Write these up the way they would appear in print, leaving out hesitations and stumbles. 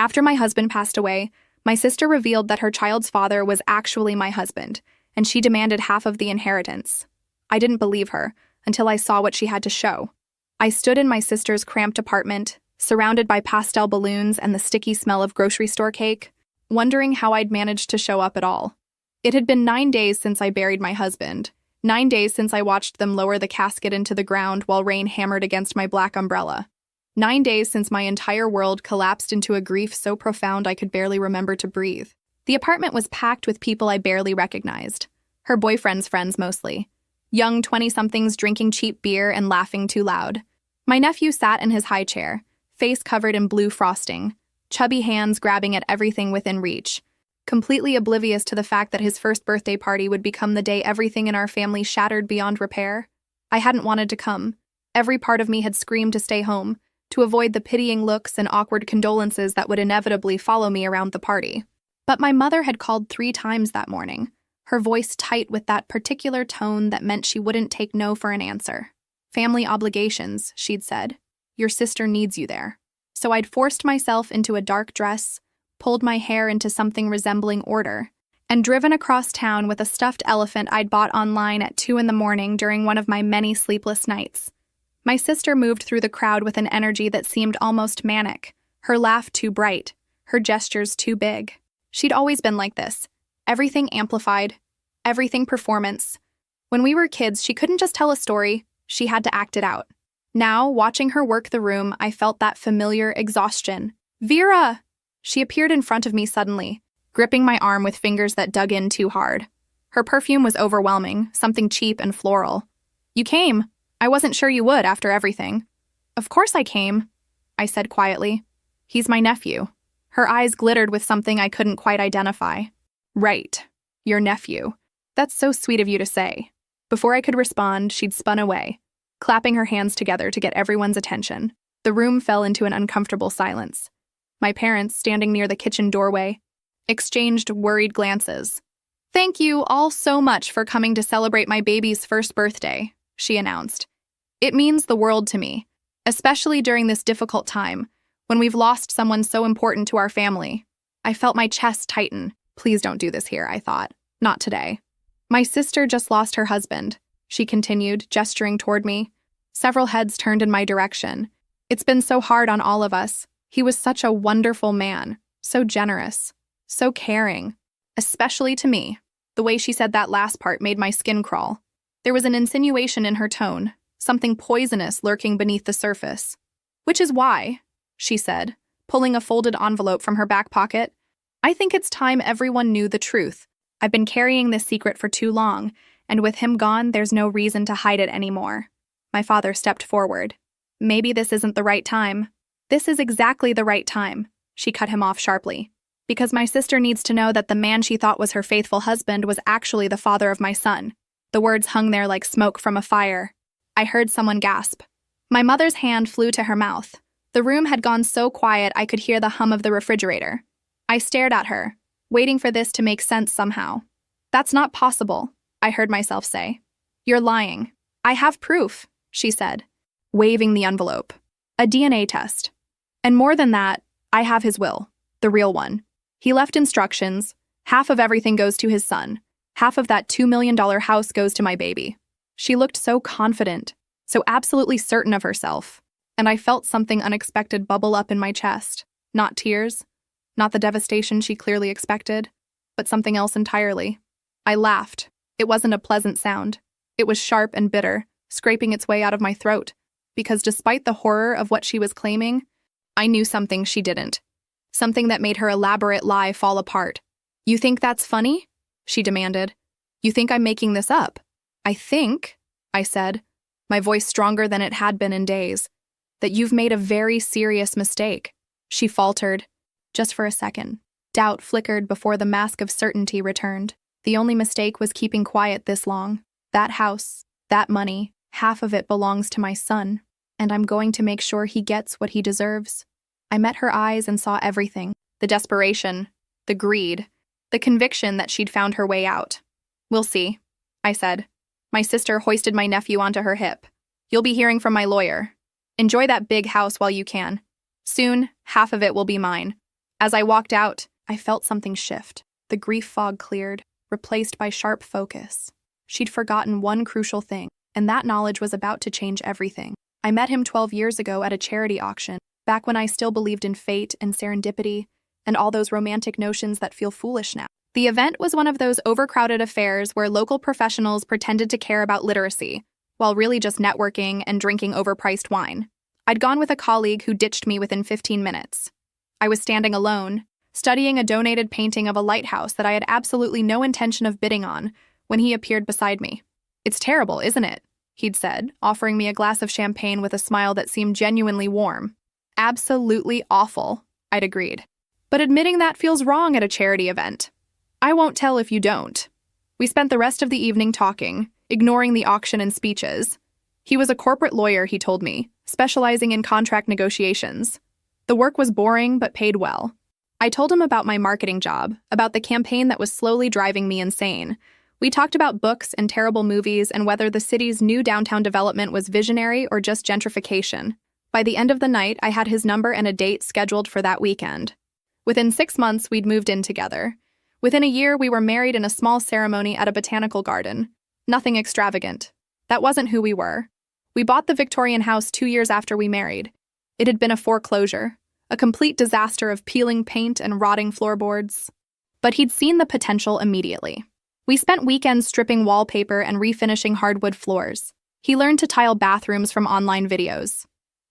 After my husband passed away, my sister revealed that her child's father was actually my husband, and she demanded half of the inheritance. I didn't believe her until I saw what she had to show. I stood in my sister's cramped apartment, surrounded by pastel balloons and the sticky smell of grocery store cake, wondering how I'd managed to show up at all. It had been 9 days since I buried my husband, 9 days since I watched them lower the casket into the ground while rain hammered against my black umbrella. 9 days since my entire world collapsed into a grief so profound I could barely remember to breathe. The apartment was packed with people I barely recognized. Her boyfriend's friends mostly. Young 20-somethings drinking cheap beer and laughing too loud. My nephew sat in his high chair, face covered in blue frosting, chubby hands grabbing at everything within reach, completely oblivious to the fact that his first birthday party would become the day everything in our family shattered beyond repair. I hadn't wanted to come. Every part of me had screamed to stay home, to avoid the pitying looks and awkward condolences that would inevitably follow me around the party. But my mother had called 3 times that morning, her voice tight with that particular tone that meant she wouldn't take no for an answer. Family obligations, she'd said. Your sister needs you there. So I'd forced myself into a dark dress, pulled my hair into something resembling order, and driven across town with a stuffed elephant I'd bought online at 2 a.m. during one of my many sleepless nights. My sister moved through the crowd with an energy that seemed almost manic, her laugh too bright, her gestures too big. She'd always been like this. Everything amplified, everything performance. When we were kids, she couldn't just tell a story, she had to act it out. Now, watching her work the room, I felt that familiar exhaustion. Vera! She appeared in front of me suddenly, gripping my arm with fingers that dug in too hard. Her perfume was overwhelming, something cheap and floral. You came. I wasn't sure you would after everything. Of course I came, I said quietly. He's my nephew. Her eyes glittered with something I couldn't quite identify. Right, your nephew. That's so sweet of you to say. Before I could respond, she'd spun away, clapping her hands together to get everyone's attention. The room fell into an uncomfortable silence. My parents, standing near the kitchen doorway, exchanged worried glances. Thank you all so much for coming to celebrate my baby's first birthday, she announced. It means the world to me, especially during this difficult time, when we've lost someone so important to our family. I felt my chest tighten. Please don't do this here, I thought. Not today. My sister just lost her husband, she continued, gesturing toward me. Several heads turned in my direction. It's been so hard on all of us. He was such a wonderful man, so generous, so caring, especially to me. The way she said that last part made my skin crawl. There was an insinuation in her tone, something poisonous lurking beneath the surface. Which is why, she said, pulling a folded envelope from her back pocket, I think it's time everyone knew the truth. I've been carrying this secret for too long, and with him gone, there's no reason to hide it anymore. My father stepped forward. Maybe this isn't the right time. This is exactly the right time, she cut him off sharply. Because my sister needs to know that the man she thought was her faithful husband was actually the father of my son. The words hung there like smoke from a fire. I heard someone gasp. My mother's hand flew to her mouth. The room had gone so quiet I could hear the hum of the refrigerator. I stared at her, waiting for this to make sense somehow. That's not possible, I heard myself say. You're lying. I have proof, she said, waving the envelope. A DNA test. And more than that, I have his will, the real one. He left instructions. Half of everything goes to his son. Half of that $2 million house goes to my baby. She looked so confident, so absolutely certain of herself, and I felt something unexpected bubble up in my chest. Not tears, not the devastation she clearly expected, but something else entirely. I laughed. It wasn't a pleasant sound. It was sharp and bitter, scraping its way out of my throat, because despite the horror of what she was claiming, I knew something she didn't. Something that made her elaborate lie fall apart. You think that's funny? She demanded. You think I'm making this up? I think, I said, my voice stronger than it had been in days, that you've made a very serious mistake. She faltered. Just for a second. Doubt flickered before the mask of certainty returned. The only mistake was keeping quiet this long. That house, that money, half of it belongs to my son, and I'm going to make sure he gets what he deserves. I met her eyes and saw everything. The desperation, the greed, the conviction that she'd found her way out. We'll see, I said. My sister hoisted my nephew onto her hip. You'll be hearing from my lawyer. Enjoy that big house while you can. Soon, half of it will be mine. As I walked out, I felt something shift. The grief fog cleared, replaced by sharp focus. She'd forgotten one crucial thing, and that knowledge was about to change everything. I met him 12 years ago at a charity auction, back when I still believed in fate and serendipity, and all those romantic notions that feel foolish now. The event was one of those overcrowded affairs where local professionals pretended to care about literacy, while really just networking and drinking overpriced wine. I'd gone with a colleague who ditched me within 15 minutes. I was standing alone, studying a donated painting of a lighthouse that I had absolutely no intention of bidding on, when he appeared beside me. "It's terrible, isn't it?" he'd said, offering me a glass of champagne with a smile that seemed genuinely warm. "Absolutely awful," I'd agreed. "But admitting that feels wrong at a charity event. I won't tell if you don't." We spent the rest of the evening talking, ignoring the auction and speeches. He was a corporate lawyer, he told me, specializing in contract negotiations. The work was boring but paid well. I told him about my marketing job, about the campaign that was slowly driving me insane. We talked about books and terrible movies and whether the city's new downtown development was visionary or just gentrification. By the end of the night, I had his number and a date scheduled for that weekend. Within 6 months, we'd moved in together. Within a year, we were married in a small ceremony at a botanical garden. Nothing extravagant. That wasn't who we were. We bought the Victorian house 2 years after we married. It had been a foreclosure, a complete disaster of peeling paint and rotting floorboards. But he'd seen the potential immediately. We spent weekends stripping wallpaper and refinishing hardwood floors. He learned to tile bathrooms from online videos.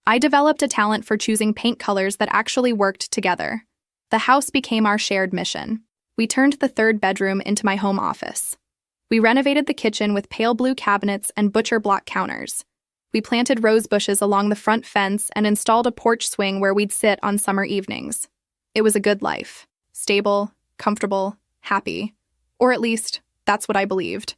I developed a talent for choosing paint colors that actually worked together. The house became our shared mission. We turned the third bedroom into my home office. We renovated the kitchen with pale blue cabinets and butcher block counters. We planted rose bushes along the front fence and installed a porch swing where we'd sit on summer evenings. It was a good life. Stable, comfortable, happy. Or at least, that's what I believed.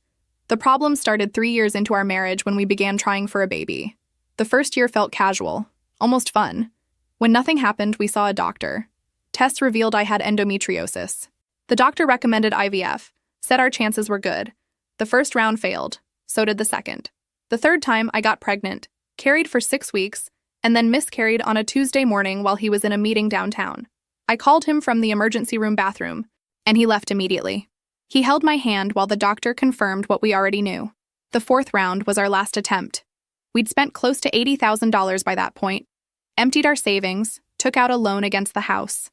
The problem started 3 years into our marriage when we began trying for a baby. The first year felt casual, almost fun. When nothing happened, we saw a doctor. Tests revealed I had endometriosis. The doctor recommended IVF, said our chances were good. The first round failed, so did the second. The third time, I got pregnant, carried for 6 weeks, and then miscarried on a Tuesday morning while he was in a meeting downtown. I called him from the emergency room bathroom, and he left immediately. He held my hand while the doctor confirmed what we already knew. The fourth round was our last attempt. We'd spent close to $80,000 by that point, emptied our savings, took out a loan against the house.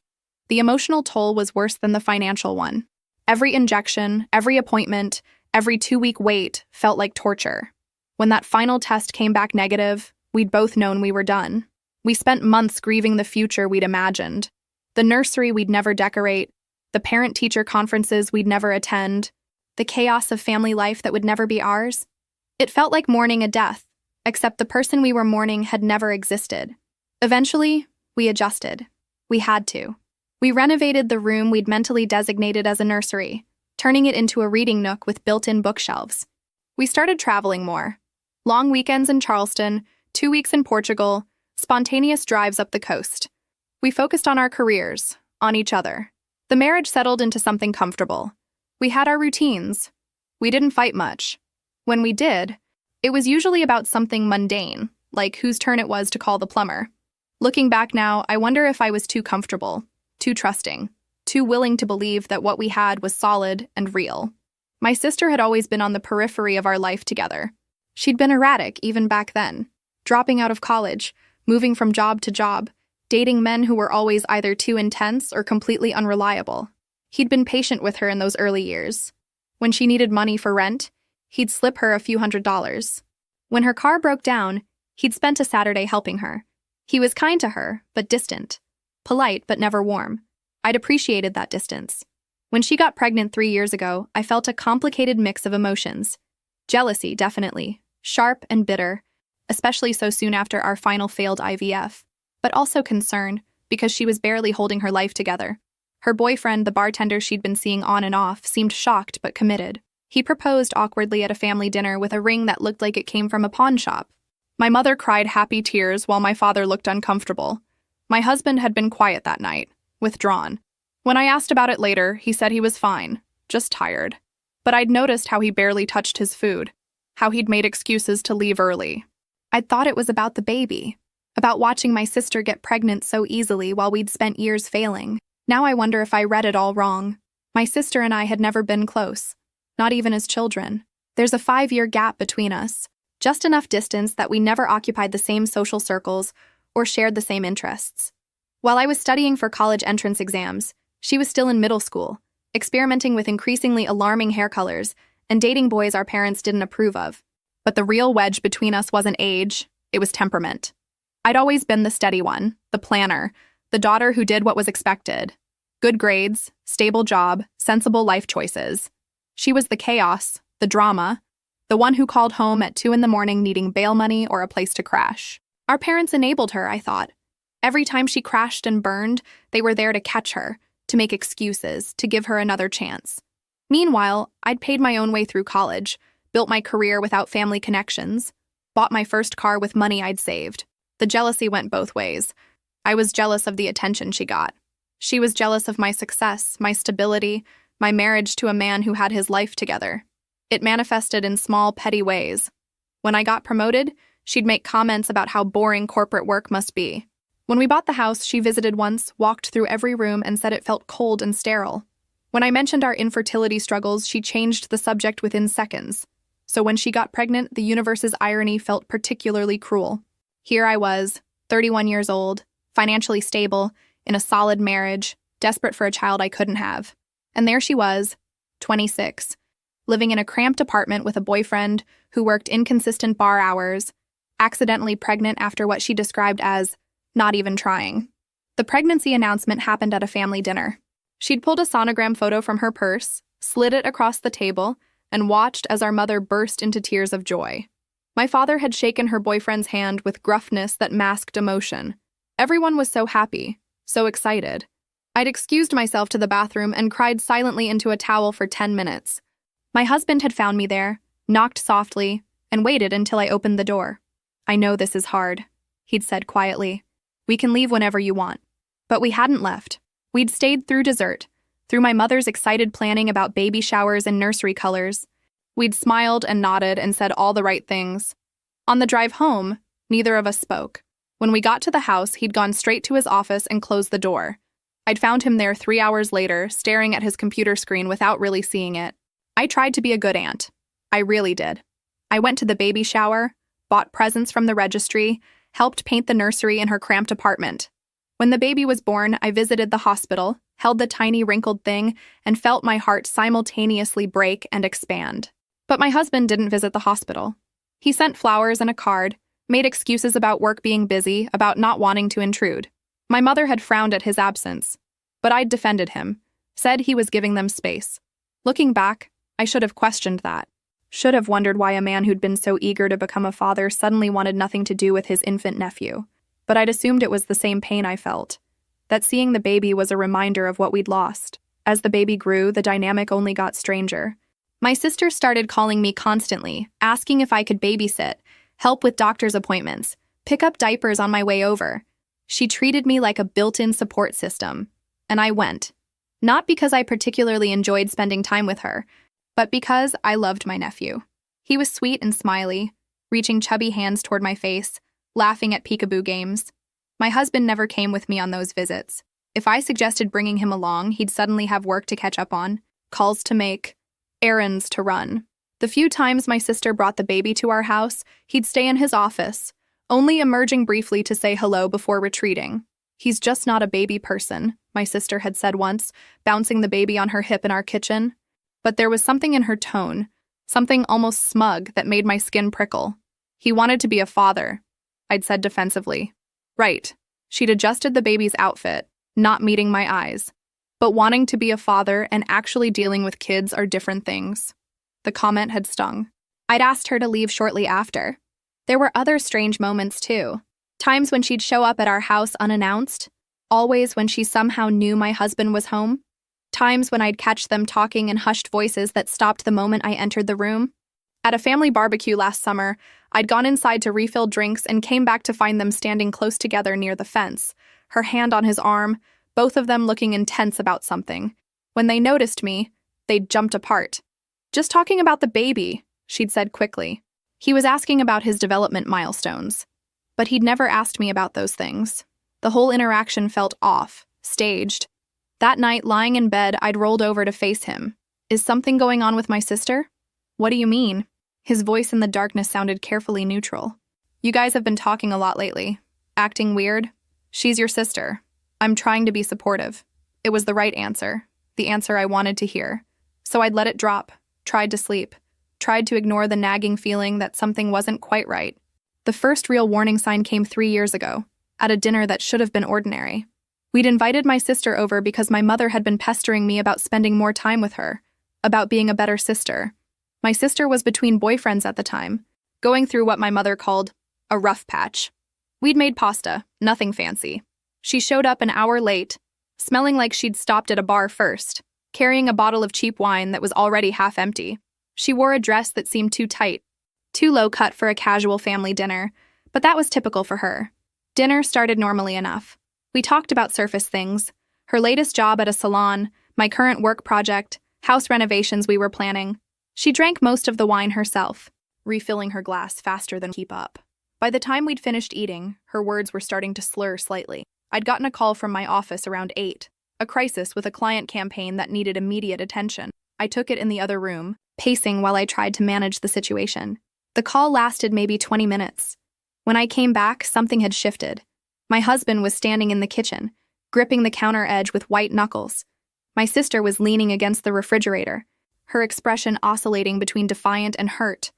The emotional toll was worse than the financial one. Every injection, every appointment, every 2-week wait felt like torture. When that final test came back negative, we'd both known we were done. We spent months grieving the future we'd imagined. The nursery we'd never decorate, the parent-teacher conferences we'd never attend, the chaos of family life that would never be ours. It felt like mourning a death, except the person we were mourning had never existed. Eventually, we adjusted. We had to. We renovated the room we'd mentally designated as a nursery, turning it into a reading nook with built-in bookshelves. We started traveling more. Long weekends in Charleston, 2 weeks in Portugal, spontaneous drives up the coast. We focused on our careers, on each other. The marriage settled into something comfortable. We had our routines. We didn't fight much. When we did, it was usually about something mundane, like whose turn it was to call the plumber. Looking back now, I wonder if I was too comfortable, too trusting, too willing to believe that what we had was solid and real. My sister had always been on the periphery of our life together. She'd been erratic even back then, dropping out of college, moving from job to job, dating men who were always either too intense or completely unreliable. He'd been patient with her in those early years. When she needed money for rent, he'd slip her a few $100s. When her car broke down, he'd spent a Saturday helping her. He was kind to her, but distant. Polite, but never warm. I'd appreciated that distance. When she got pregnant 3 years ago, I felt a complicated mix of emotions. Jealousy, definitely. Sharp and bitter, especially so soon after our final failed IVF. But also concern, because she was barely holding her life together. Her boyfriend, the bartender she'd been seeing on and off, seemed shocked but committed. He proposed awkwardly at a family dinner with a ring that looked like it came from a pawn shop. My mother cried happy tears while my father looked uncomfortable. My husband had been quiet that night, withdrawn. When I asked about it later, he said he was fine, just tired. But I'd noticed how he barely touched his food, how he'd made excuses to leave early. I'd thought it was about the baby. About watching my sister get pregnant so easily while we'd spent years failing. Now I wonder if I read it all wrong. My sister and I had never been close, not even as children. There's a 5-year gap between us, just enough distance that we never occupied the same social circles or shared the same interests. While I was studying for college entrance exams, she was still in middle school, experimenting with increasingly alarming hair colors and dating boys our parents didn't approve of. But the real wedge between us wasn't age, it was temperament. I'd always been the steady one, the planner, the daughter who did what was expected. Good grades, stable job, sensible life choices. She was the chaos, the drama, the one who called home at 2 a.m. needing bail money or a place to crash. Our parents enabled her, I thought. Every time she crashed and burned, they were there to catch her, to make excuses, to give her another chance. Meanwhile, I'd paid my own way through college, built my career without family connections, bought my first car with money I'd saved. The jealousy went both ways. I was jealous of the attention she got. She was jealous of my success, my stability, my marriage to a man who had his life together. It manifested in small, petty ways. When I got promoted, she'd make comments about how boring corporate work must be. When we bought the house she visited once, walked through every room and said it felt cold and sterile. When I mentioned our infertility struggles, she changed the subject within seconds. So when she got pregnant, the universe's irony felt particularly cruel. Here I was, 31 years old, financially stable, in a solid marriage, desperate for a child I couldn't have. And there she was, 26, living in a cramped apartment with a boyfriend who worked inconsistent bar hours, accidentally pregnant after what she described as not even trying. The pregnancy announcement happened at a family dinner. She'd pulled a sonogram photo from her purse, slid it across the table, and watched as our mother burst into tears of joy. My father had shaken her boyfriend's hand with gruffness that masked emotion. Everyone was so happy, so excited. I'd excused myself to the bathroom and cried silently into a towel for 10 minutes. My husband had found me there, knocked softly, and waited until I opened the door. "I know this is hard," he'd said quietly. "We can leave whenever you want." But we hadn't left. We'd stayed through dessert, through my mother's excited planning about baby showers and nursery colors. We'd smiled and nodded and said all the right things. On the drive home, neither of us spoke. When we got to the house, he'd gone straight to his office and closed the door. I'd found him there 3 hours later, staring at his computer screen without really seeing it. I tried to be a good aunt. I really did. I went to the baby shower, bought presents from the registry, helped paint the nursery in her cramped apartment. When the baby was born, I visited the hospital, held the tiny wrinkled thing, and felt my heart simultaneously break and expand. But my husband didn't visit the hospital. He sent flowers and a card, made excuses about work being busy, about not wanting to intrude. My mother had frowned at his absence, but I'd defended him, said he was giving them space. Looking back, I should have questioned that. Should have wondered why a man who'd been so eager to become a father suddenly wanted nothing to do with his infant nephew. But I'd assumed it was the same pain I felt, that seeing the baby was a reminder of what we'd lost. As the baby grew, the dynamic only got stranger. My sister started calling me constantly, asking if I could babysit, help with doctor's appointments, pick up diapers on my way over. She treated me like a built-in support system, and I went. Not because I particularly enjoyed spending time with her, but because I loved my nephew. He was sweet and smiley, reaching chubby hands toward my face, laughing at peekaboo games. My husband never came with me on those visits. If I suggested bringing him along, he'd suddenly have work to catch up on, calls to make, errands to run. The few times my sister brought the baby to our house, he'd stay in his office, only emerging briefly to say hello before retreating. "He's just not a baby person," my sister had said once, bouncing the baby on her hip in our kitchen. But there was something in her tone, something almost smug that made my skin prickle. "He wanted to be a father," I'd said defensively. Right. She'd adjusted the baby's outfit, not meeting my eyes. But wanting to be a father and actually dealing with kids are different things. The comment had stung. I'd asked her to leave shortly after. There were other strange moments, too. Times when she'd show up at our house unannounced. Always when she somehow knew my husband was home. Times when I'd catch them talking in hushed voices that stopped the moment I entered the room. At a family barbecue last summer, I'd gone inside to refill drinks and came back to find them standing close together near the fence, her hand on his arm, both of them looking intense about something. When they noticed me, they'd jumped apart. "Just talking about the baby," she'd said quickly. He was asking about his development milestones. But he'd never asked me about those things. The whole interaction felt off, staged. That night, lying in bed, I'd rolled over to face him. Is something going on with my sister? What do you mean? His voice in the darkness sounded carefully neutral. You guys have been talking a lot lately. Acting weird? She's your sister. I'm trying to be supportive. It was the right answer, the answer I wanted to hear. So I'd let it drop, tried to sleep, tried to ignore the nagging feeling that something wasn't quite right. The first real warning sign came 3 years ago, at a dinner that should have been ordinary. We'd invited my sister over because my mother had been pestering me about spending more time with her, about being a better sister. My sister was between boyfriends at the time, going through what my mother called a rough patch. We'd made pasta, nothing fancy. She showed up an hour late, smelling like she'd stopped at a bar first, carrying a bottle of cheap wine that was already half empty. She wore a dress that seemed too tight, too low cut for a casual family dinner, but that was typical for her. Dinner started normally enough. We talked about surface things, her latest job at a salon, my current work project, house renovations we were planning. She drank most of the wine herself, refilling her glass faster than keep up. By the time we'd finished eating, her words were starting to slur slightly. I'd gotten a call from my office around 8, a crisis with a client campaign that needed immediate attention. I took it in the other room, pacing while I tried to manage the situation. The call lasted maybe 20 minutes. When I came back, something had shifted. My husband was standing in the kitchen, gripping the counter edge with white knuckles. My sister was leaning against the refrigerator, her expression oscillating between defiant and hurt.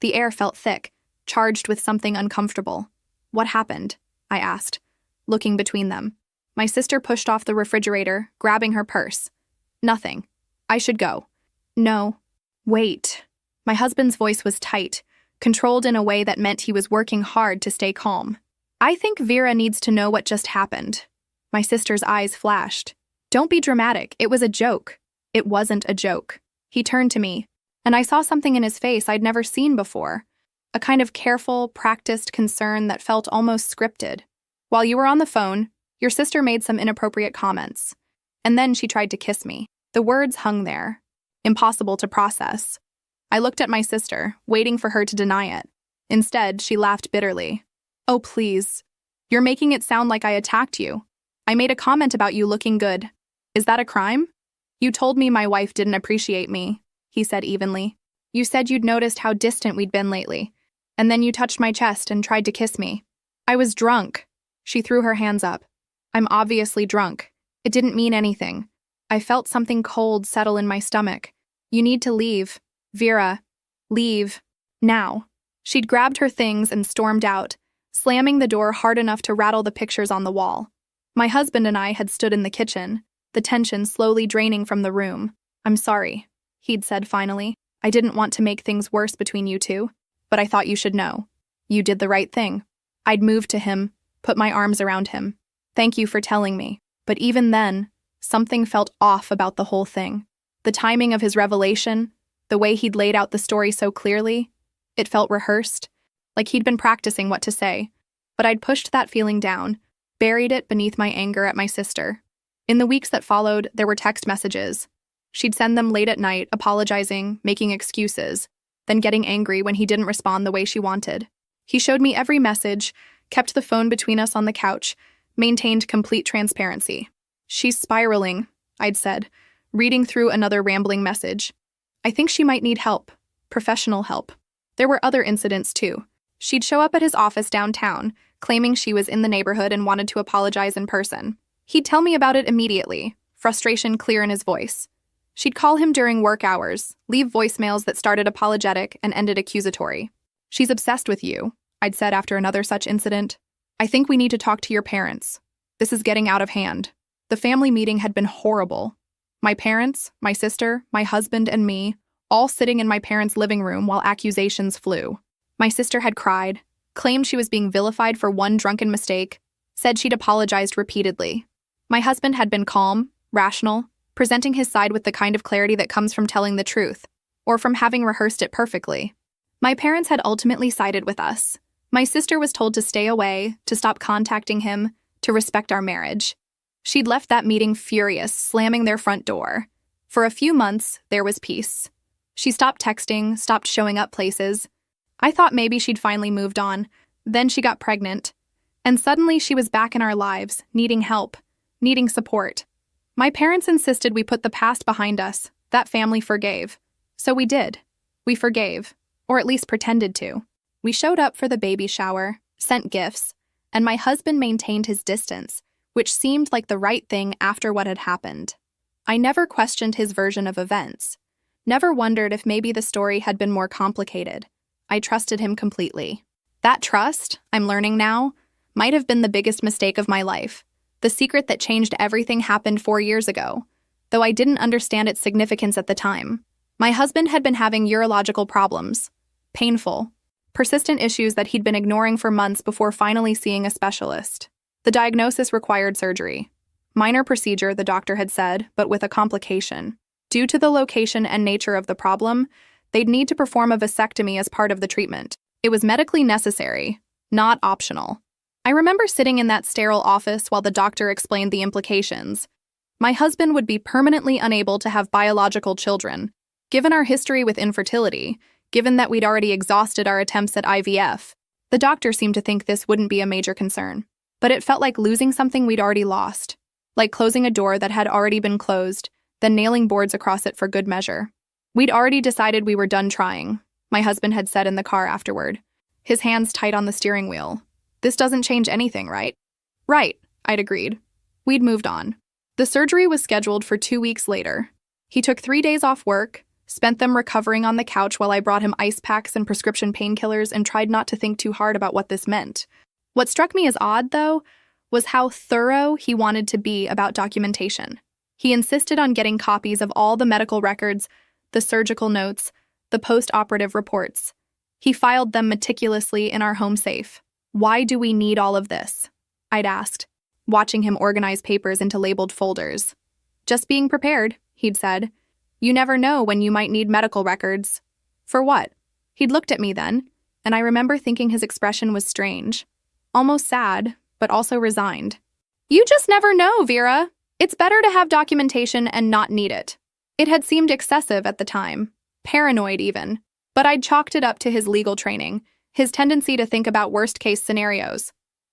The air felt thick, charged with something uncomfortable. What happened? I asked, looking between them. My sister pushed off the refrigerator, grabbing her purse. Nothing. I should go. No. Wait. My husband's voice was tight, controlled in a way that meant he was working hard to stay calm. I think Vera needs to know what just happened. My sister's eyes flashed. Don't be dramatic. It was a joke. It wasn't a joke. He turned to me, and I saw something in his face I'd never seen before. A kind of careful, practiced concern that felt almost scripted. While you were on the phone, your sister made some inappropriate comments. And then she tried to kiss me. The words hung there, impossible to process. I looked at my sister, waiting for her to deny it. Instead, she laughed bitterly. Oh, please. You're making it sound like I attacked you. I made a comment about you looking good. Is that a crime? You told me my wife didn't appreciate me, he said evenly. You said you'd noticed how distant we'd been lately. And then you touched my chest and tried to kiss me. I was drunk. She threw her hands up. I'm obviously drunk. It didn't mean anything. I felt something cold settle in my stomach. You need to leave. Vera. Leave. Now. She'd grabbed her things and stormed out, slamming the door hard enough to rattle the pictures on the wall. My husband and I had stood in the kitchen, the tension slowly draining from the room. I'm sorry, he'd said finally. I didn't want to make things worse between you two, but I thought you should know. You did the right thing. I'd moved to him, put my arms around him. Thank you for telling me. But even then, something felt off about the whole thing. The timing of his revelation, the way he'd laid out the story so clearly, it felt rehearsed, like he'd been practicing what to say. But I'd pushed that feeling down, buried it beneath my anger at my sister. In the weeks that followed, there were text messages. She'd send them late at night, apologizing, making excuses, then getting angry when he didn't respond the way she wanted. He showed me every message, kept the phone between us on the couch, maintained complete transparency. She's spiraling, I'd said, reading through another rambling message. I think she might need help, professional help. There were other incidents too. She'd show up at his office downtown, claiming she was in the neighborhood and wanted to apologize in person. He'd tell me about it immediately, frustration clear in his voice. She'd call him during work hours, leave voicemails that started apologetic and ended accusatory. She's obsessed with you, I'd said after another such incident. I think we need to talk to your parents. This is getting out of hand. The family meeting had been horrible. My parents, my sister, my husband, and me, all sitting in my parents' living room while accusations flew. My sister had cried, claimed she was being vilified for one drunken mistake, said she'd apologized repeatedly. My husband had been calm, rational, presenting his side with the kind of clarity that comes from telling the truth, or from having rehearsed it perfectly. My parents had ultimately sided with us. My sister was told to stay away, to stop contacting him, to respect our marriage. She'd left that meeting furious, slamming their front door. For a few months, there was peace. She stopped texting, stopped showing up places. I thought maybe she'd finally moved on. Then she got pregnant. And suddenly she was back in our lives, needing help, needing support. My parents insisted we put the past behind us. That family forgave. So we did. We forgave, or at least pretended to. We showed up for the baby shower, sent gifts, and my husband maintained his distance, which seemed like the right thing after what had happened. I never questioned his version of events. Never wondered if maybe the story had been more complicated. I trusted him completely. That trust, I'm learning now, might have been the biggest mistake of my life. The secret that changed everything happened 4 years ago, though I didn't understand its significance at the time. My husband had been having urological problems. Painful, persistent issues that he'd been ignoring for months before finally seeing a specialist. The diagnosis required surgery. Minor procedure, the doctor had said, but with a complication. Due to the location and nature of the problem, they'd need to perform a vasectomy as part of the treatment. It was medically necessary, not optional. I remember sitting in that sterile office while the doctor explained the implications. My husband would be permanently unable to have biological children. Given our history with infertility, given that we'd already exhausted our attempts at IVF, the doctor seemed to think this wouldn't be a major concern. But it felt like losing something we'd already lost. Like closing a door that had already been closed, then nailing boards across it for good measure. We'd already decided we were done trying, my husband had said in the car afterward, his hands tight on the steering wheel. This doesn't change anything, right? Right, I'd agreed. We'd moved on. The surgery was scheduled for 2 weeks later. He took 3 days off work, spent them recovering on the couch while I brought him ice packs and prescription painkillers and tried not to think too hard about what this meant. What struck me as odd, though, was how thorough he wanted to be about documentation. He insisted on getting copies of all the medical records, the surgical notes, the post-operative reports. He filed them meticulously in our home safe. Why do we need all of this? I'd asked, watching him organize papers into labeled folders. Just being prepared, he'd said. You never know when you might need medical records. For what? He'd looked at me then, and I remember thinking his expression was strange. Almost sad, but also resigned. You just never know, Vera. It's better to have documentation and not need it. It had seemed excessive at the time, paranoid even, but I'd chalked it up to his legal training, his tendency to think about worst-case scenarios.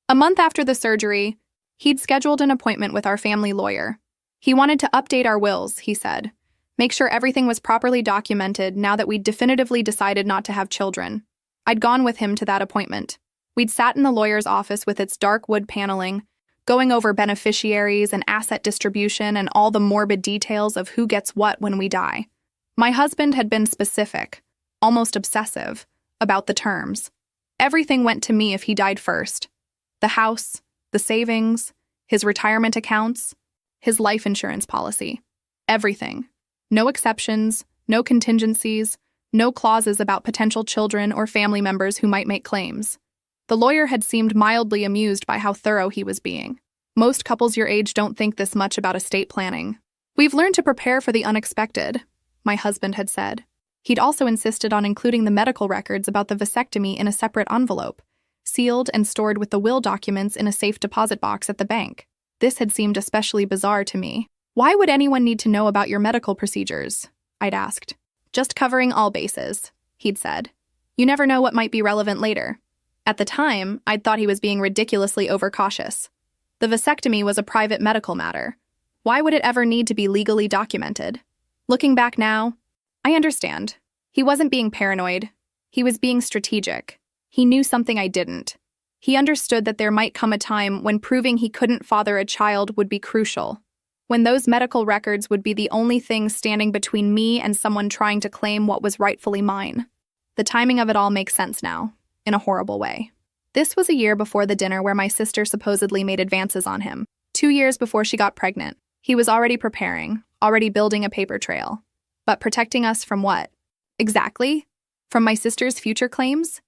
A month after the surgery, he'd scheduled an appointment with our family lawyer. He wanted to update our wills, he said, make sure everything was properly documented now that we'd definitively decided not to have children. I'd gone with him to that appointment. We'd sat in the lawyer's office with its dark wood paneling, going over beneficiaries and asset distribution and all the morbid details of who gets what when we die. My husband had been specific, almost obsessive, about the terms. Everything went to me if he died first. The house, the savings, his retirement accounts, his life insurance policy. Everything. No exceptions, no contingencies, no clauses about potential children or family members who might make claims. The lawyer had seemed mildly amused by how thorough he was being. Most couples your age don't think this much about estate planning. We've learned to prepare for the unexpected, my husband had said. He'd also insisted on including the medical records about the vasectomy in a separate envelope, sealed and stored with the will documents in a safe deposit box at the bank. This had seemed especially bizarre to me. Why would anyone need to know about your medical procedures? I'd asked. Just covering all bases, he'd said. You never know what might be relevant later. At the time, I'd thought he was being ridiculously overcautious. The vasectomy was a private medical matter. Why would it ever need to be legally documented? Looking back now, I understand. He wasn't being paranoid. He was being strategic. He knew something I didn't. He understood that there might come a time when proving he couldn't father a child would be crucial, when those medical records would be the only thing standing between me and someone trying to claim what was rightfully mine. The timing of it all makes sense now, in a horrible way. This was a year before the dinner where my sister supposedly made advances on him. 2 years before she got pregnant. He was already preparing, already building a paper trail. But protecting us from what? Exactly? From my sister's future claims?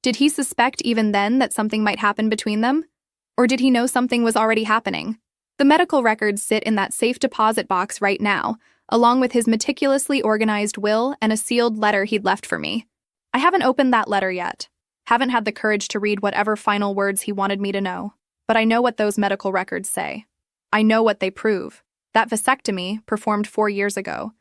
Did he suspect even then that something might happen between them? Or did he know something was already happening? The medical records sit in that safe deposit box right now, along with his meticulously organized will and a sealed letter he'd left for me. I haven't opened that letter yet. Haven't had the courage to read whatever final words he wanted me to know. But I know what those medical records say. I know what they prove. That vasectomy, performed 4 years ago,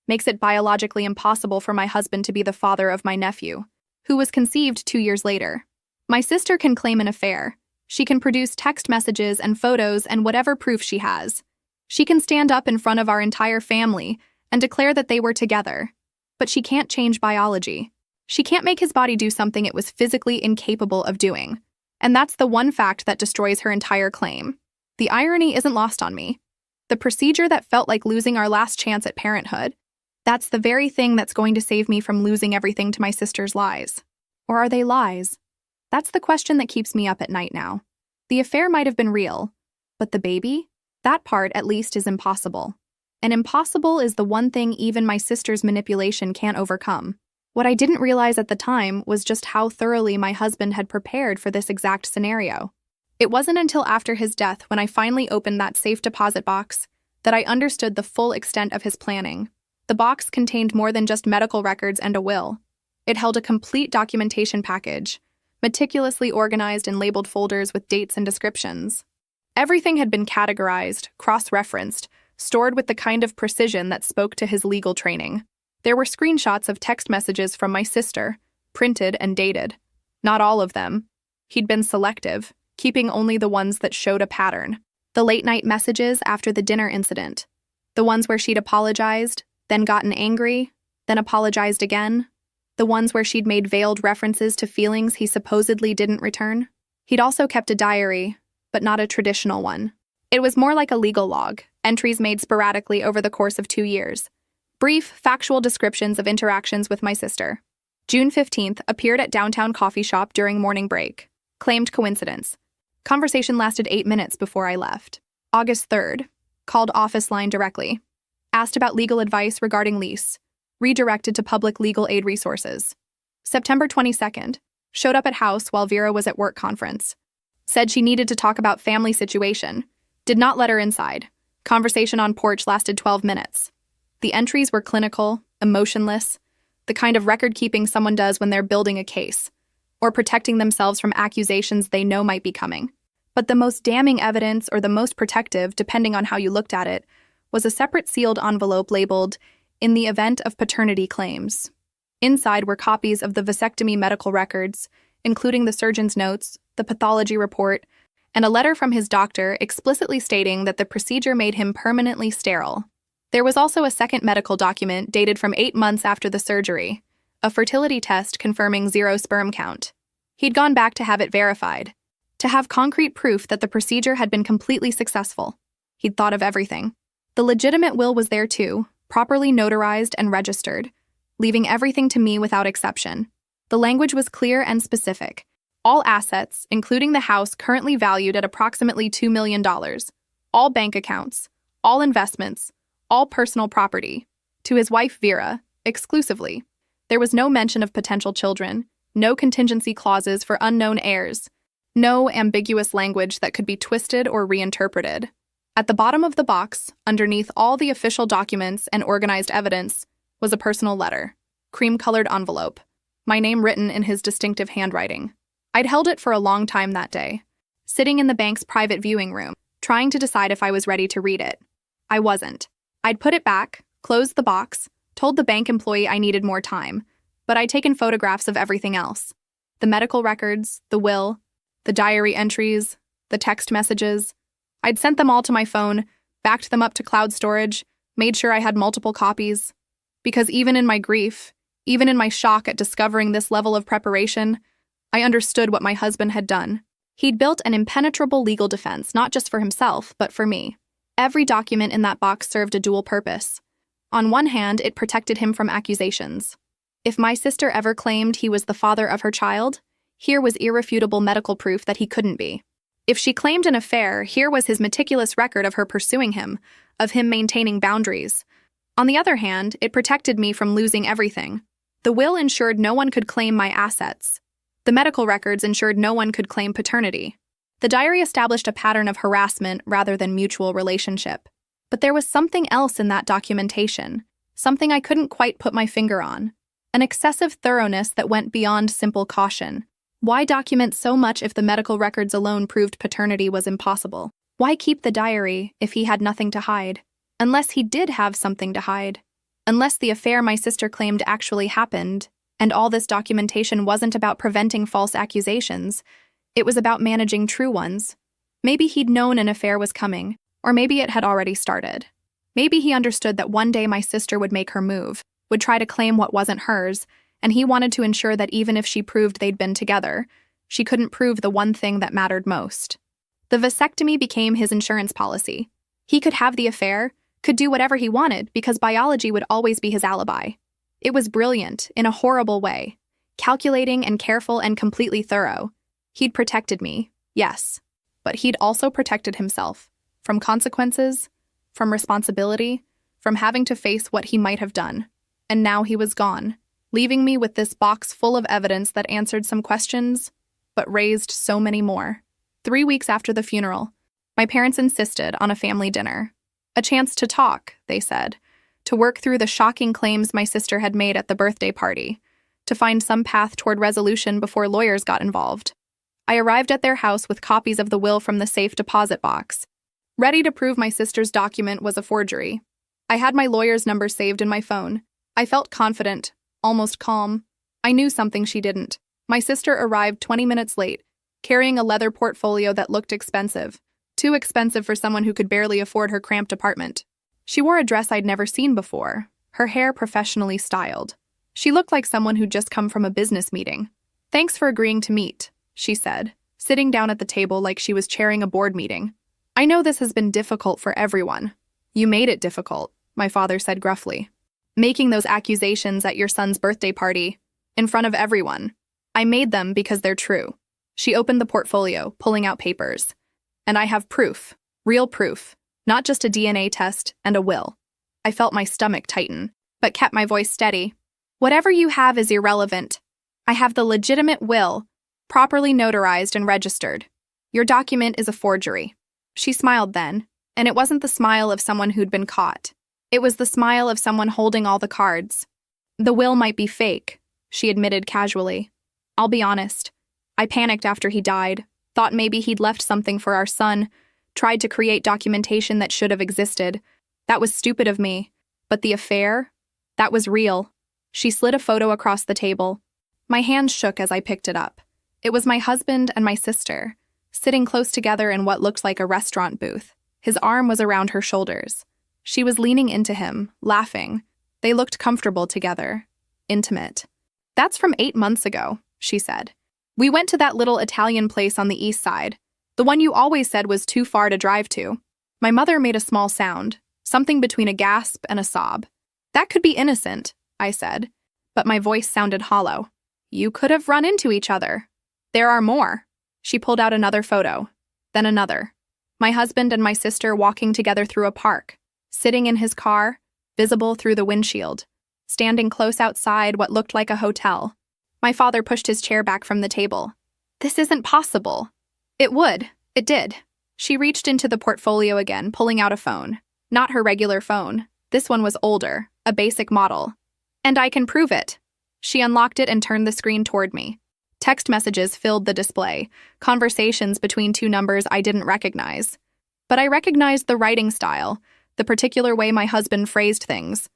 makes it biologically impossible for my husband to be the father of my nephew, who was conceived 2 years later. My sister can claim an affair. She can produce text messages and photos and whatever proof she has. She can stand up in front of our entire family and declare that they were together. But she can't change biology. She can't make his body do something it was physically incapable of doing. And that's the one fact that destroys her entire claim. The irony isn't lost on me. The procedure that felt like losing our last chance at parenthood, that's the very thing that's going to save me from losing everything to my sister's lies. Or are they lies? That's the question that keeps me up at night now. The affair might have been real, but the baby? That part, at least, is impossible. And impossible is the one thing even my sister's manipulation can't overcome. What I didn't realize at the time was just how thoroughly my husband had prepared for this exact scenario. It wasn't until after his death, when I finally opened that safe deposit box, that I understood the full extent of his planning. The box contained more than just medical records and a will. It held a complete documentation package, meticulously organized in labeled folders with dates and descriptions. Everything had been categorized, cross-referenced, stored with the kind of precision that spoke to his legal training. There were screenshots of text messages from my sister, printed and dated. Not all of them. He'd been selective, keeping only the ones that showed a pattern. The late-night messages after the dinner incident. The ones where she'd apologized, then gotten angry, then apologized again. The ones where she'd made veiled references to feelings he supposedly didn't return. He'd also kept a diary, but not a traditional one. It was more like a legal log, entries made sporadically over the course of 2 years. Brief, factual descriptions of interactions with my sister. June 15th, appeared at downtown coffee shop during morning break. Claimed coincidence. Conversation lasted 8 minutes before I left. August 3rd, called office line directly. Asked about legal advice regarding lease. Redirected to public legal aid resources. September 22nd, showed up at house while Vera was at work conference. Said she needed to talk about family situation. Did not let her inside. Conversation on porch lasted 12 minutes. The entries were clinical, emotionless, the kind of record-keeping someone does when they're building a case, or protecting themselves from accusations they know might be coming. But the most damning evidence, or the most protective, depending on how you looked at it, was a separate sealed envelope labeled, "In the event of paternity claims." Inside were copies of the vasectomy medical records, including the surgeon's notes, the pathology report, and a letter from his doctor explicitly stating that the procedure made him permanently sterile. There was also a second medical document dated from 8 months after the surgery, a fertility test confirming 0 sperm count. He'd gone back to have it verified, to have concrete proof that the procedure had been completely successful. He'd thought of everything. The legitimate will was there too, properly notarized and registered, leaving everything to me without exception. The language was clear and specific. All assets, including the house currently valued at approximately $2 million, all bank accounts, all investments, all personal property, to his wife Vera, exclusively. There was no mention of potential children, no contingency clauses for unknown heirs, no ambiguous language that could be twisted or reinterpreted. At the bottom of the box, underneath all the official documents and organized evidence, was a personal letter, cream-colored envelope, my name written in his distinctive handwriting. I'd held it for a long time that day, sitting in the bank's private viewing room, trying to decide if I was ready to read it. I wasn't. I'd put it back, closed the box, told the bank employee I needed more time, but I'd taken photographs of everything else. The medical records, the will, the diary entries, the text messages. I'd sent them all to my phone, backed them up to cloud storage, made sure I had multiple copies. Because even in my grief, even in my shock at discovering this level of preparation, I understood what my husband had done. He'd built an impenetrable legal defense, not just for himself, but for me. Every document in that box served a dual purpose. On one hand, it protected him from accusations. If my sister ever claimed he was the father of her child, here was irrefutable medical proof that he couldn't be. If she claimed an affair, here was his meticulous record of her pursuing him, of him maintaining boundaries. On the other hand, it protected me from losing everything. The will ensured no one could claim my assets. The medical records ensured no one could claim paternity. The diary established a pattern of harassment rather than mutual relationship. But there was something else in that documentation, something I couldn't quite put my finger on. An excessive thoroughness that went beyond simple caution. Why document so much if the medical records alone proved paternity was impossible? Why keep the diary if he had nothing to hide? Unless he did have something to hide. Unless the affair my sister claimed actually happened, and all this documentation wasn't about preventing false accusations, it was about managing true ones. Maybe he'd known an affair was coming. Or maybe it had already started. Maybe he understood that one day my sister would make her move, would try to claim what wasn't hers, and he wanted to ensure that even if she proved they'd been together, she couldn't prove the one thing that mattered most. The vasectomy became his insurance policy. He could have the affair, could do whatever he wanted because biology would always be his alibi. It was brilliant, in a horrible way. Calculating and careful and completely thorough. He'd protected me, yes, but he'd also protected himself. From consequences, from responsibility, from having to face what he might have done. And now he was gone, leaving me with this box full of evidence that answered some questions, but raised so many more. 3 weeks after the funeral, my parents insisted on a family dinner. A chance to talk, they said, to work through the shocking claims my sister had made at the birthday party, to find some path toward resolution before lawyers got involved. I arrived at their house with copies of the will from the safe deposit box, ready to prove my sister's document was a forgery. I had my lawyer's number saved in my phone. I felt confident, almost calm. I knew something she didn't. My sister arrived 20 minutes late, carrying a leather portfolio that looked expensive. Too expensive for someone who could barely afford her cramped apartment. She wore a dress I'd never seen before, her hair professionally styled. She looked like someone who'd just come from a business meeting. "Thanks for agreeing to meet," she said, sitting down at the table like she was chairing a board meeting. "I know this has been difficult for everyone." "You made it difficult," my father said gruffly. "Making those accusations at your son's birthday party, in front of everyone. I made them because they're true." She opened the portfolio, pulling out papers. "And I have proof, real proof, not just a DNA test and a will." I felt my stomach tighten, but kept my voice steady. "Whatever you have is irrelevant. I have the legitimate will, properly notarized and registered. Your document is a forgery." She smiled then, and it wasn't the smile of someone who'd been caught. It was the smile of someone holding all the cards. "The will might be fake," she admitted casually. "I'll be honest. I panicked after he died, thought maybe he'd left something for our son, tried to create documentation that should have existed. That was stupid of me. But the affair? That was real." She slid a photo across the table. My hands shook as I picked it up. It was my husband and my sister, sitting close together in what looked like a restaurant booth. His arm was around her shoulders. She was leaning into him, laughing. They looked comfortable together, intimate. "That's from 8 months ago," she said. "We went to that little Italian place on the east side, the one you always said was too far to drive to." My mother made a small sound, something between a gasp and a sob. "That could be innocent," I said, but my voice sounded hollow. "You could have run into each other. There are more." She pulled out another photo, then another. My husband and my sister walking together through a park, sitting in his car, visible through the windshield, standing close outside what looked like a hotel. My father pushed his chair back from the table. "This isn't possible." "It would. It did." She reached into the portfolio again, pulling out a phone. Not her regular phone. This one was older, a basic model. "And I can prove it." She unlocked it and turned the screen toward me. Text messages filled the display, conversations between two numbers I didn't recognize. But I recognized the writing style, the particular way my husband phrased things.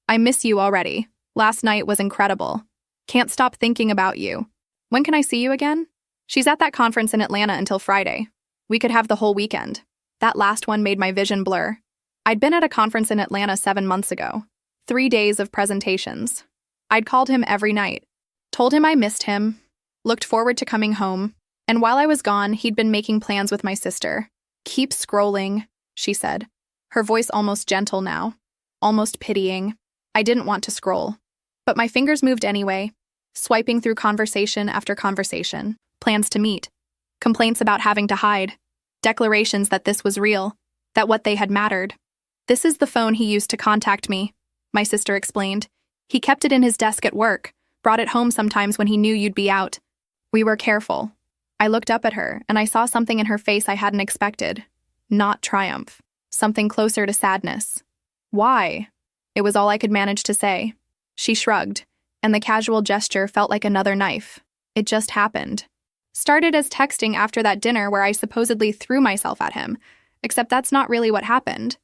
"I miss you already. Last night was incredible. Can't stop thinking about you. When can I see you again?" "She's at that conference in Atlanta until Friday. We could have the whole weekend." That last one made my vision blur. I'd been at a conference in Atlanta 7 months ago. 3 days of presentations. I'd called him every night, told him I missed him, looked forward to coming home, and while I was gone, he'd been making plans with my sister. "Keep scrolling," she said, her voice almost gentle now, almost pitying. I didn't want to scroll, but my fingers moved anyway, swiping through conversation after conversation, plans to meet, complaints about having to hide, declarations that this was real, that what they had mattered. "This is the phone he used to contact me," my sister explained. "He kept it in his desk at work, brought it home sometimes when he knew you'd be out." We were careful. I looked up at her, and I saw something in her face I hadn't expected. Not triumph. Something closer to sadness. "Why?" It was all I could manage to say. She shrugged, and the casual gesture felt like another knife. It just happened. Started as texting after that dinner where I supposedly threw myself at him, except that's not really what happened.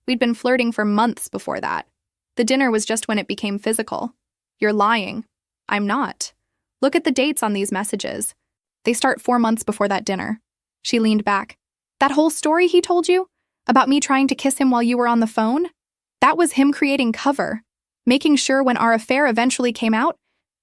We'd been flirting for months before that. The dinner was just when it became physical. "You're lying." "I'm not. Look at the dates on these messages. They start 4 months before that dinner." She leaned back. "That whole story he told you? About me trying to kiss him while you were on the phone? That was him creating cover, making sure when our affair eventually came out,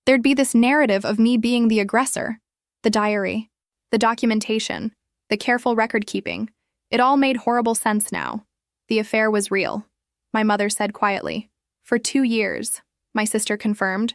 there'd be this narrative of me being the aggressor. The diary, the documentation, the careful record-keeping. It all made horrible sense now. The affair was real, my mother said quietly. For 2 years, my sister confirmed.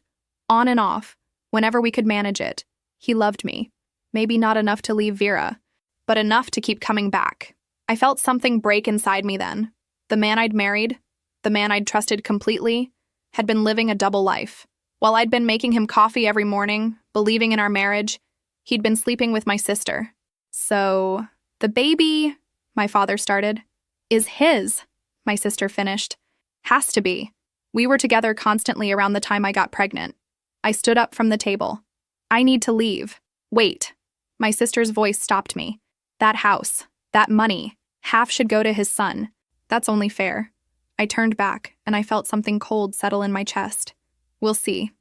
On and off, whenever we could manage it. He loved me. Maybe not enough to leave Vera, but enough to keep coming back. I felt something break inside me then. The man I'd married, the man I'd trusted completely, had been living a double life. While I'd been making him coffee every morning, believing in our marriage, he'd been sleeping with my sister. So, the baby, my father started, is his, my sister finished. Has to be. We were together constantly around the time I got pregnant. I stood up from the table. I need to leave. Wait. My sister's voice stopped me. That house, that money, half should go to his son. That's only fair. I turned back, and I felt something cold settle in my chest. We'll see,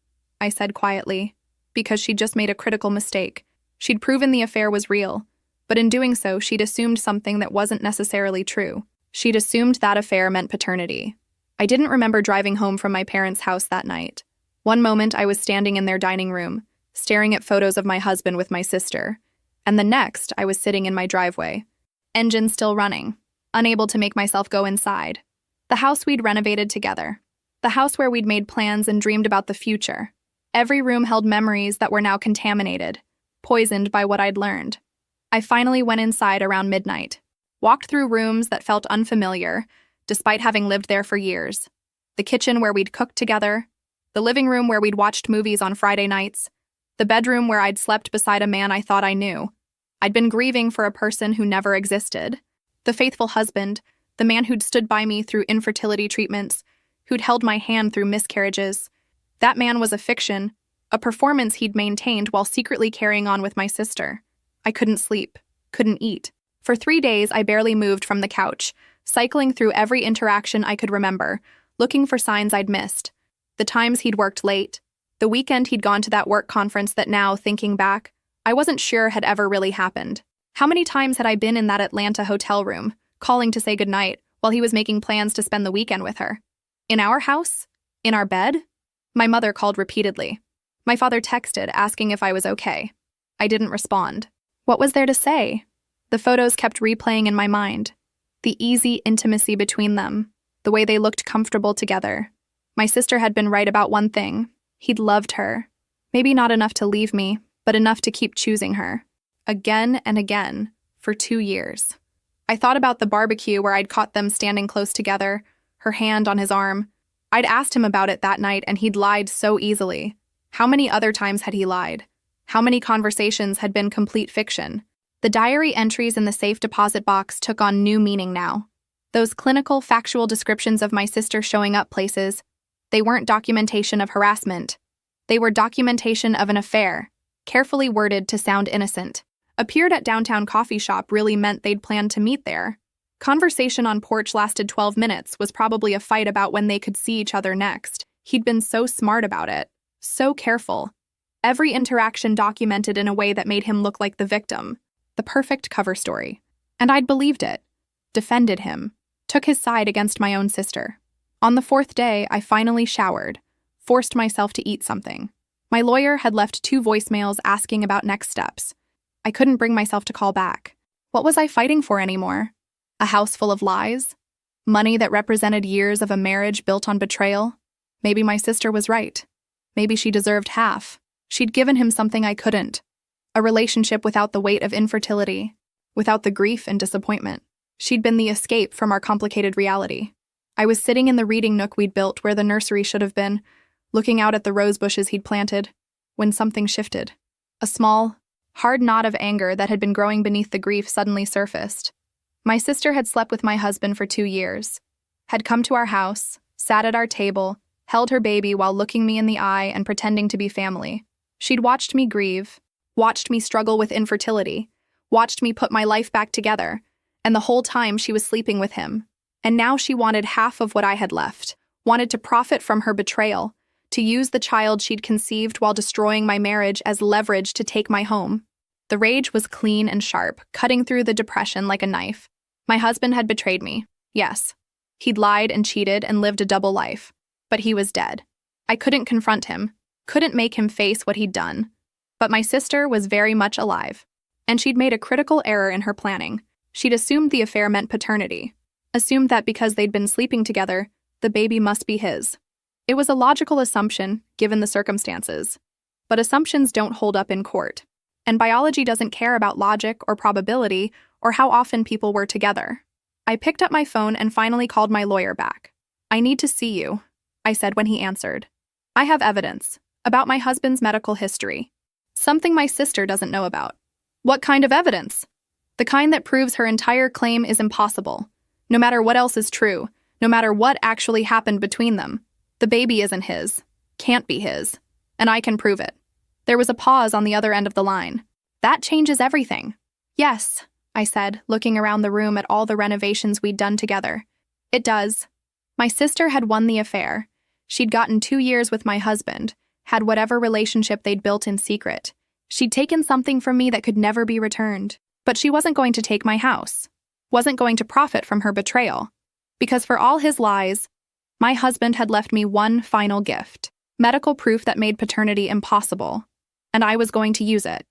I said quietly, because she'd just made a critical mistake. She'd proven the affair was real, but in doing so, she'd assumed something that wasn't necessarily true. She'd assumed that affair meant paternity. I didn't remember driving home from my parents' house that night. One moment I was standing in their dining room, staring at photos of my husband with my sister, and the next I was sitting in my driveway, engine still running, unable to make myself go inside. The house we'd renovated together. The house where we'd made plans and dreamed about the future. Every room held memories that were now contaminated, poisoned by what I'd learned. I finally went inside around midnight, walked through rooms that felt unfamiliar, despite having lived there for years. The kitchen where we'd cooked together, the living room where we'd watched movies on Friday nights, the bedroom where I'd slept beside a man I thought I knew. I'd been grieving for a person who never existed. The faithful husband, the man who'd stood by me through infertility treatments, who'd held my hand through miscarriages. That man was a fiction, a performance he'd maintained while secretly carrying on with my sister. I couldn't sleep, couldn't eat. For 3 days, I barely moved from the couch, cycling through every interaction I could remember, looking for signs I'd missed. The times he'd worked late, the weekend he'd gone to that work conference that now, thinking back, I wasn't sure had ever really happened. How many times had I been in that Atlanta hotel room, calling to say goodnight, while he was making plans to spend the weekend with her? In our house? In our bed? My mother called repeatedly. My father texted, asking if I was okay. I didn't respond. What was there to say? The photos kept replaying in my mind. The easy intimacy between them, the way they looked comfortable together. My sister had been right about one thing. He'd loved her. Maybe not enough to leave me, but enough to keep choosing her. Again and again, for 2 years. I thought about the barbecue where I'd caught them standing close together, her hand on his arm. I'd asked him about it that night, and he'd lied so easily. How many other times had he lied? How many conversations had been complete fiction? The diary entries in the safe deposit box took on new meaning now. Those clinical, factual descriptions of my sister showing up places, they weren't documentation of harassment. They were documentation of an affair, carefully worded to sound innocent. Appeared at downtown coffee shop really meant they'd planned to meet there. Conversation on porch lasted 12 minutes was probably a fight about when they could see each other next. He'd been so smart about it, so careful. Every interaction documented in a way that made him look like the victim. The perfect cover story. And I'd believed it. Defended him. Took his side against my own sister. On the 4th day, I finally showered. Forced myself to eat something. My lawyer had left 2 voicemails asking about next steps. I couldn't bring myself to call back. What was I fighting for anymore? A house full of lies? Money that represented years of a marriage built on betrayal? Maybe my sister was right. Maybe she deserved half. She'd given him something I couldn't. A relationship without the weight of infertility, without the grief and disappointment. She'd been the escape from our complicated reality. I was sitting in the reading nook we'd built where the nursery should have been, looking out at the rose bushes he'd planted, when something shifted. A small, hard knot of anger that had been growing beneath the grief suddenly surfaced. My sister had slept with my husband for 2 years, had come to our house, sat at our table, held her baby while looking me in the eye and pretending to be family. She'd watched me grieve, watched me struggle with infertility, watched me put my life back together, and the whole time she was sleeping with him. And now she wanted half of what I had left, wanted to profit from her betrayal, to use the child she'd conceived while destroying my marriage as leverage to take my home. The rage was clean and sharp, cutting through the depression like a knife. My husband had betrayed me. Yes. He'd lied and cheated and lived a double life. But he was dead. I couldn't confront him, couldn't make him face what he'd done. But my sister was very much alive. And she'd made a critical error in her planning. She'd assumed the affair meant paternity. Assumed that because they'd been sleeping together, the baby must be his. It was a logical assumption, given the circumstances. But assumptions don't hold up in court. And biology doesn't care about logic or probability or how often people were together. I picked up my phone and finally called my lawyer back. "I need to see you," I said when he answered. "I have evidence about my husband's medical history. Something my sister doesn't know about." "What kind of evidence?" "The kind that proves her entire claim is impossible. No matter what else is true, no matter what actually happened between them, the baby isn't his, can't be his, and I can prove it." There was a pause on the other end of the line. "That changes everything." "Yes," I said, looking around the room at all the renovations we'd done together. "It does." My sister had won the affair. She'd gotten 2 years with my husband, had whatever relationship they'd built in secret. She'd taken something from me that could never be returned. But she wasn't going to take my house, wasn't going to profit from her betrayal. Because for all his lies, my husband had left me one final gift, medical proof that made paternity impossible. And I was going to use it.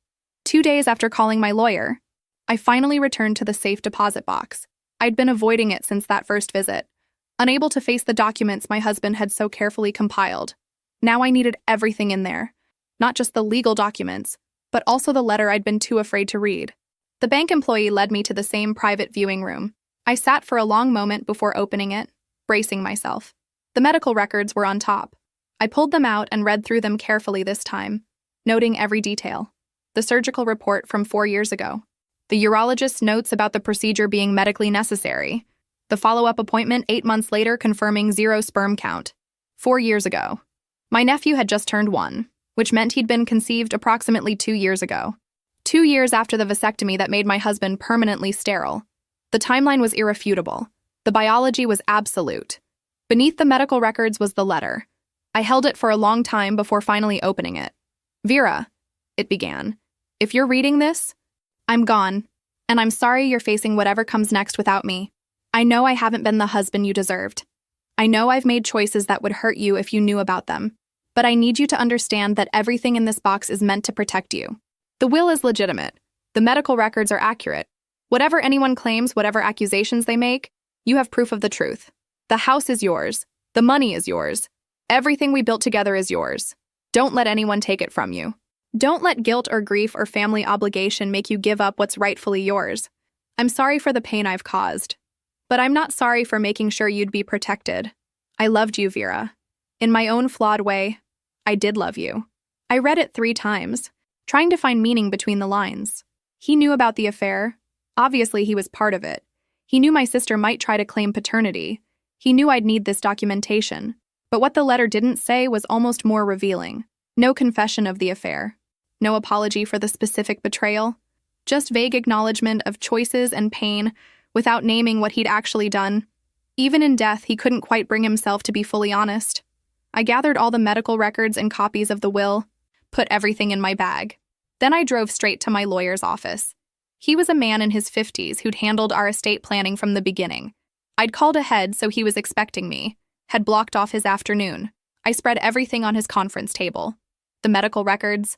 2 days after calling my lawyer, I finally returned to the safe deposit box. I'd been avoiding it since that first visit, unable to face the documents my husband had so carefully compiled. Now I needed everything in there, not just the legal documents, but also the letter I'd been too afraid to read. The bank employee led me to the same private viewing room. I sat for a long moment before opening it, bracing myself. The medical records were on top. I pulled them out and read through them carefully this time, noting every detail. The surgical report from 4 years ago. The urologist's notes about the procedure being medically necessary. The follow-up appointment 8 months later confirming 0 sperm count. 4 years ago. My nephew had just turned 1, which meant he'd been conceived approximately 2 years ago. 2 years after the vasectomy that made my husband permanently sterile. The timeline was irrefutable. The biology was absolute. Beneath the medical records was the letter. I held it for a long time before finally opening it. "Vera," it began, "if you're reading this, I'm gone, and I'm sorry you're facing whatever comes next without me. I know I haven't been the husband you deserved. I know I've made choices that would hurt you if you knew about them. But I need you to understand that everything in this box is meant to protect you. The will is legitimate. The medical records are accurate. Whatever anyone claims, whatever accusations they make, you have proof of the truth. The house is yours. The money is yours. Everything we built together is yours. Don't let anyone take it from you. Don't let guilt or grief or family obligation make you give up what's rightfully yours. I'm sorry for the pain I've caused. But I'm not sorry for making sure you'd be protected. I loved you, Vera. In my own flawed way, I did love you." I read it 3 times, trying to find meaning between the lines. He knew about the affair. Obviously, he was part of it. He knew my sister might try to claim paternity. He knew I'd need this documentation. But what the letter didn't say was almost more revealing. No confession of the affair. No apology for the specific betrayal. Just vague acknowledgement of choices and pain without naming what he'd actually done. Even in death, he couldn't quite bring himself to be fully honest. I gathered all the medical records and copies of the will, put everything in my bag. Then I drove straight to my lawyer's office. He was a man in his 50s who'd handled our estate planning from the beginning. I'd called ahead, so he was expecting me, had blocked off his afternoon. I spread everything on his conference table. The medical records,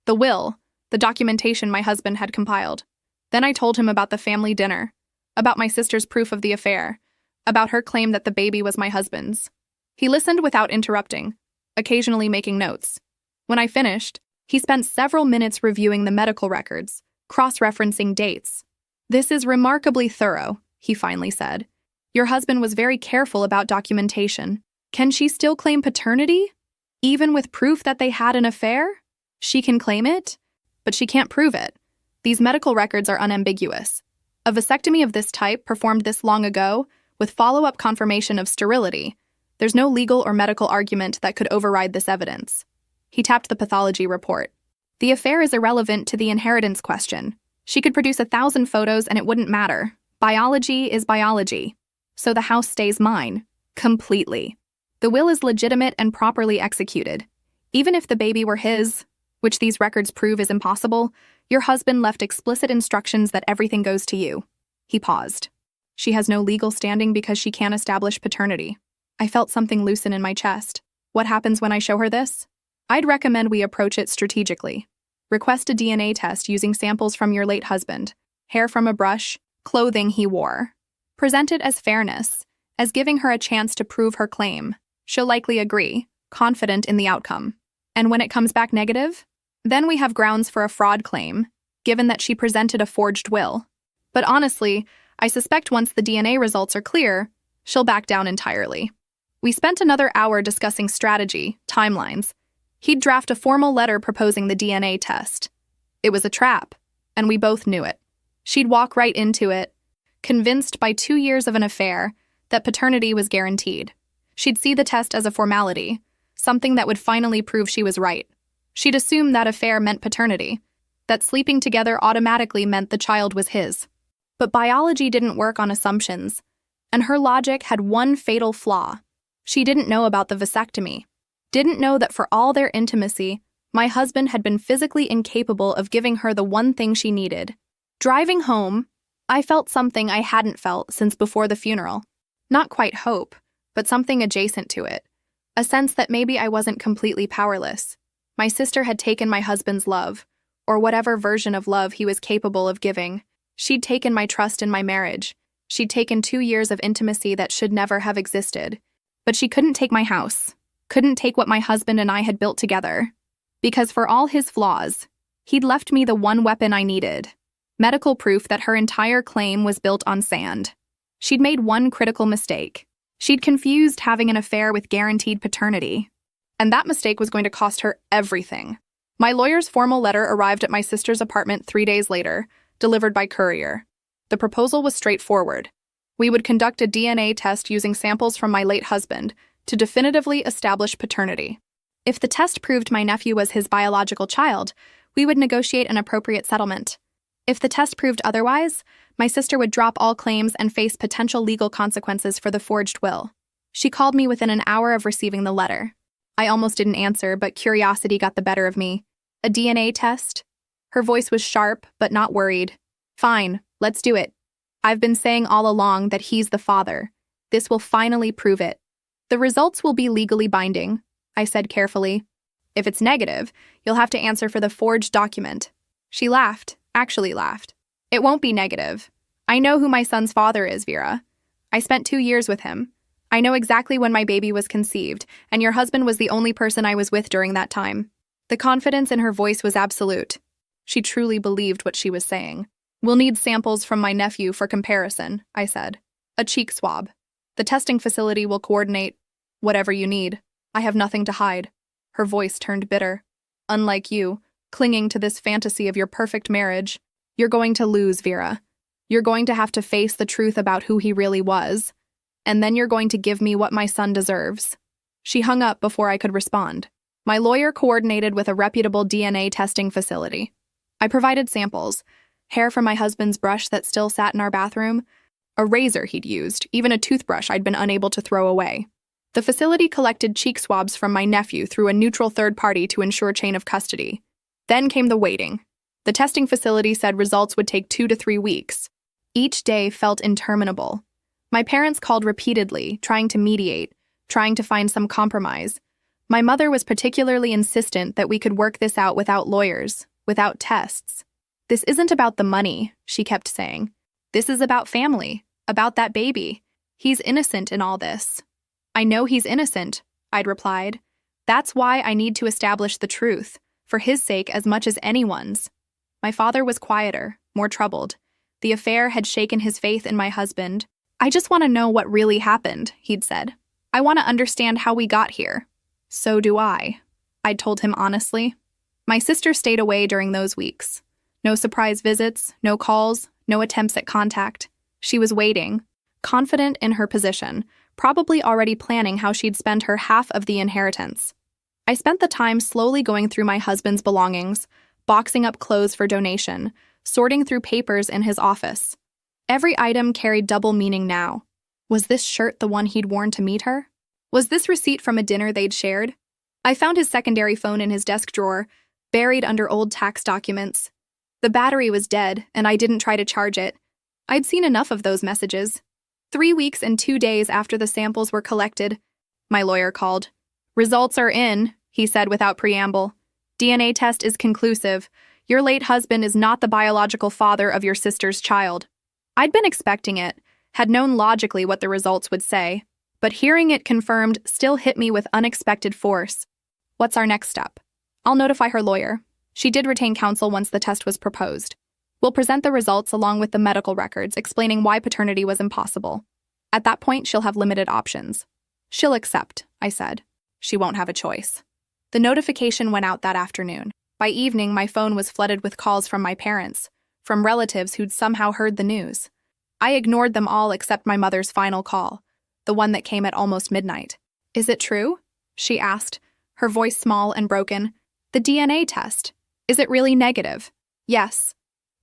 the will, the documentation my husband had compiled. Then I told him about the family dinner, about my sister's proof of the affair, about her claim that the baby was my husband's. He listened without interrupting, occasionally making notes. When I finished, he spent several minutes reviewing the medical records, cross-referencing dates. "This is remarkably thorough," he finally said. "Your husband was very careful about documentation. Can she still claim paternity? Even with proof that they had an affair? She can claim it, but she can't prove it. These medical records are unambiguous. A vasectomy of this type, performed this long ago, with follow-up confirmation of sterility, there's no legal or medical argument that could override this evidence." He tapped the pathology report. "The affair is irrelevant to the inheritance question. She could produce 1,000 photos and it wouldn't matter. Biology is biology. So the house stays mine. Completely. The will is legitimate and properly executed. Even if the baby were his, which these records prove is impossible, your husband left explicit instructions that everything goes to you." He paused. She has no legal standing because she can't establish paternity. I felt something loosen in my chest. What happens when I show her this? I'd recommend we approach it strategically. Request a DNA test using samples from your late husband, hair from a brush, clothing he wore. Present it as fairness, as giving her a chance to prove her claim. She'll likely agree, confident in the outcome. And when it comes back negative, then we have grounds for a fraud claim, given that she presented a forged will. But honestly, I suspect once the DNA results are clear, she'll back down entirely. We spent another hour discussing strategy, timelines. He'd draft a formal letter proposing the DNA test. It was a trap, and we both knew it. She'd walk right into it, convinced by 2 years of an affair that paternity was guaranteed. She'd see the test as a formality, something that would finally prove she was right. She'd assume that affair meant paternity, that sleeping together automatically meant the child was his. But biology didn't work on assumptions, and her logic had one fatal flaw. She didn't know about the vasectomy, didn't know that for all their intimacy, my husband had been physically incapable of giving her the one thing she needed. Driving home, I felt something I hadn't felt since before the funeral. Not quite hope, but something adjacent to it. A sense that maybe I wasn't completely powerless. My sister had taken my husband's love, or whatever version of love he was capable of giving. She'd taken my trust in my marriage. She'd taken 2 years of intimacy that should never have existed. But she couldn't take my house, couldn't take what my husband and I had built together. Because for all his flaws, he'd left me the one weapon I needed. Medical proof that her entire claim was built on sand. She'd made one critical mistake. She'd confused having an affair with guaranteed paternity. And that mistake was going to cost her everything. My lawyer's formal letter arrived at my sister's apartment 3 days later, delivered by courier. The proposal was straightforward. We would conduct a DNA test using samples from my late husband to definitively establish paternity. If the test proved my nephew was his biological child, we would negotiate an appropriate settlement. If the test proved otherwise, my sister would drop all claims and face potential legal consequences for the forged will. She called me within an hour of receiving the letter. I almost didn't answer, but curiosity got the better of me. A DNA test? Her voice was sharp, but not worried. Fine, let's do it. I've been saying all along that he's the father. This will finally prove it. The results will be legally binding, I said carefully. If it's negative, you'll have to answer for the forged document. She laughed, actually laughed. It won't be negative. I know who my son's father is, Vera. I spent 2 years with him. I know exactly when my baby was conceived, and your husband was the only person I was with during that time. The confidence in her voice was absolute. She truly believed what she was saying. We'll need samples from my nephew for comparison, I said. A cheek swab. The testing facility will coordinate whatever you need. I have nothing to hide. Her voice turned bitter. Unlike you, clinging to this fantasy of your perfect marriage, you're going to lose, Vera. You're going to have to face the truth about who he really was. And then you're going to give me what my son deserves. She hung up before I could respond. My lawyer coordinated with a reputable DNA testing facility. I provided samples, hair from my husband's brush that still sat in our bathroom, a razor he'd used, even a toothbrush I'd been unable to throw away. The facility collected cheek swabs from my nephew through a neutral third party to ensure chain of custody. Then came the waiting. The testing facility said results would take 2 to 3 weeks. Each day felt interminable. My parents called repeatedly, trying to mediate, trying to find some compromise. My mother was particularly insistent that we could work this out without lawyers, without tests. This isn't about the money, she kept saying. This is about family, about that baby. He's innocent in all this. I know he's innocent, I'd replied. That's why I need to establish the truth, for his sake as much as anyone's. My father was quieter, more troubled. The affair had shaken his faith in my husband. I just want to know what really happened, he'd said. I want to understand how we got here. So do I'd told him honestly. My sister stayed away during those weeks. No surprise visits, no calls, no attempts at contact. She was waiting, confident in her position, probably already planning how she'd spend her half of the inheritance. I spent the time slowly going through my husband's belongings, boxing up clothes for donation, sorting through papers in his office. Every item carried double meaning now. Was this shirt the one he'd worn to meet her? Was this receipt from a dinner they'd shared? I found his secondary phone in his desk drawer, buried under old tax documents. The battery was dead, and I didn't try to charge it. I'd seen enough of those messages. 3 weeks and 2 days after the samples were collected, my lawyer called. "Results are in," he said without preamble. "DNA test is conclusive. Your late husband is not the biological father of your sister's child." I'd been expecting it, had known logically what the results would say, but hearing it confirmed still hit me with unexpected force. What's our next step? I'll notify her lawyer. She did retain counsel once the test was proposed. We'll present the results along with the medical records explaining why paternity was impossible. At that point, she'll have limited options. She'll accept, I said. She won't have a choice. The notification went out that afternoon. By evening, my phone was flooded with calls from my parents, from relatives who'd somehow heard the news. I ignored them all except my mother's final call, the one that came at almost midnight. "Is it true?" she asked, her voice small and broken. "The DNA test. Is it really negative?" "Yes."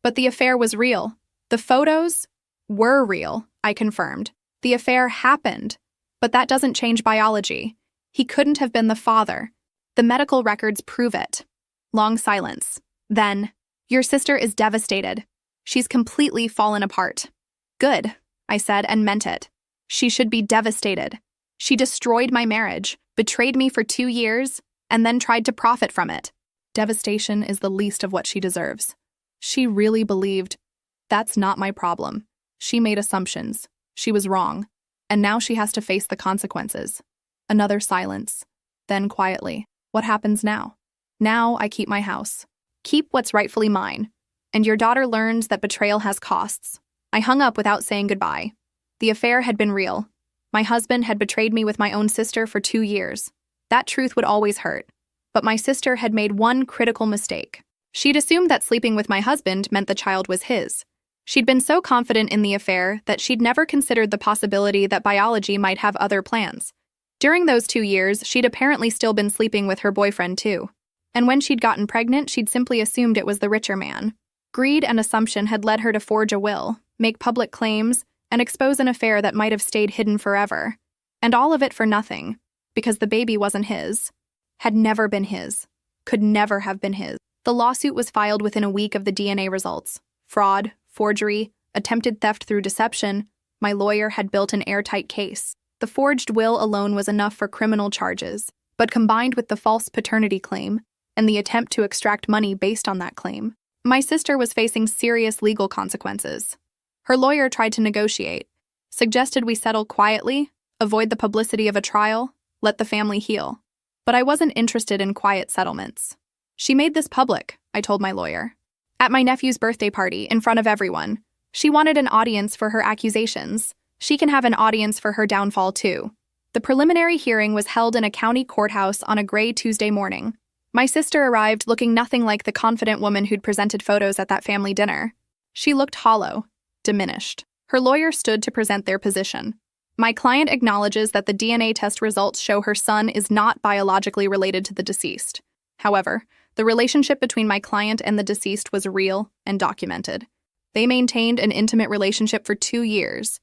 "But the affair was real. The photos were real," I confirmed. "The affair happened. But that doesn't change biology. He couldn't have been the father. The medical records prove it." Long silence. Then, "Your sister is devastated. She's completely fallen apart." "Good," I said, and meant it. She should be devastated. She destroyed my marriage, betrayed me for 2 years, and then tried to profit from it. Devastation is the least of what she deserves. She really believed. That's not my problem. She made assumptions. She was wrong. And now she has to face the consequences. Another silence. Then quietly, "What happens now?" "Now I keep my house. Keep what's rightfully mine. And your daughter learns that betrayal has costs." I hung up without saying goodbye. The affair had been real. My husband had betrayed me with my own sister for 2 years. That truth would always hurt. But my sister had made one critical mistake. She'd assumed that sleeping with my husband meant the child was his. She'd been so confident in the affair that she'd never considered the possibility that biology might have other plans. During those 2 years, she'd apparently still been sleeping with her boyfriend too. And when she'd gotten pregnant, she'd simply assumed it was the richer man. Greed and assumption had led her to forge a will, make public claims, and expose an affair that might have stayed hidden forever. And all of it for nothing, because the baby wasn't his, had never been his, could never have been his. The lawsuit was filed within a week of the DNA results. Fraud, forgery, attempted theft through deception. My lawyer had built an airtight case. The forged will alone was enough for criminal charges, but combined with the false paternity claim and the attempt to extract money based on that claim, my sister was facing serious legal consequences. Her lawyer tried to negotiate, suggested we settle quietly, avoid the publicity of a trial, let the family heal. But I wasn't interested in quiet settlements. "She made this public," I told my lawyer. "At my nephew's birthday party, in front of everyone. She wanted an audience for her accusations. She can have an audience for her downfall too." The preliminary hearing was held in a county courthouse on a gray Tuesday morning. My sister arrived looking nothing like the confident woman who'd presented photos at that family dinner. She looked hollow, diminished. Her lawyer stood to present their position. "My client acknowledges that the DNA test results show her son is not biologically related to the deceased. However, the relationship between my client and the deceased was real and documented. They maintained an intimate relationship for 2 years.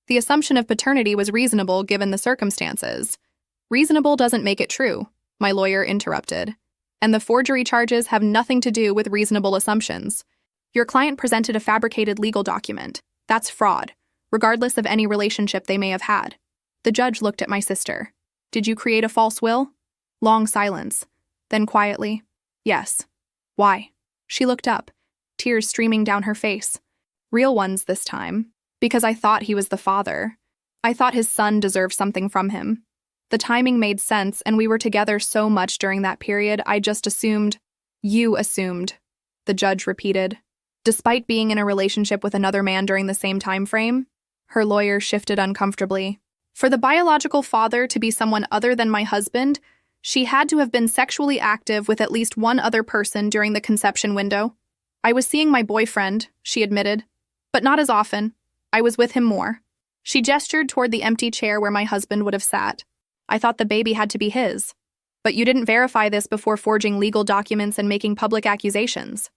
The assumption of paternity was reasonable given the circumstances." "Reasonable doesn't make it true," my lawyer interrupted. "And the forgery charges have nothing to do with reasonable assumptions. Your client presented a fabricated legal document. That's fraud, regardless of any relationship they may have had." The judge looked at my sister. "Did you create a false will?" Long silence. Then quietly, "Yes." "Why?" She looked up, tears streaming down her face. "Real ones this time. Because I thought he was the father. I thought his son deserved something from him. The timing made sense, and we were together so much during that period, I just assumed." "You assumed," the judge repeated. "Despite being in a relationship with another man during the same time frame?" Her lawyer shifted uncomfortably. "For the biological father to be someone other than my husband, she had to have been sexually active with at least one other person during the conception window. I was seeing my boyfriend," she admitted, "but not as often. I was with him more." She gestured toward the empty chair where my husband would have sat. "I thought the baby had to be his. But you didn't verify this before forging legal documents and making public accusations."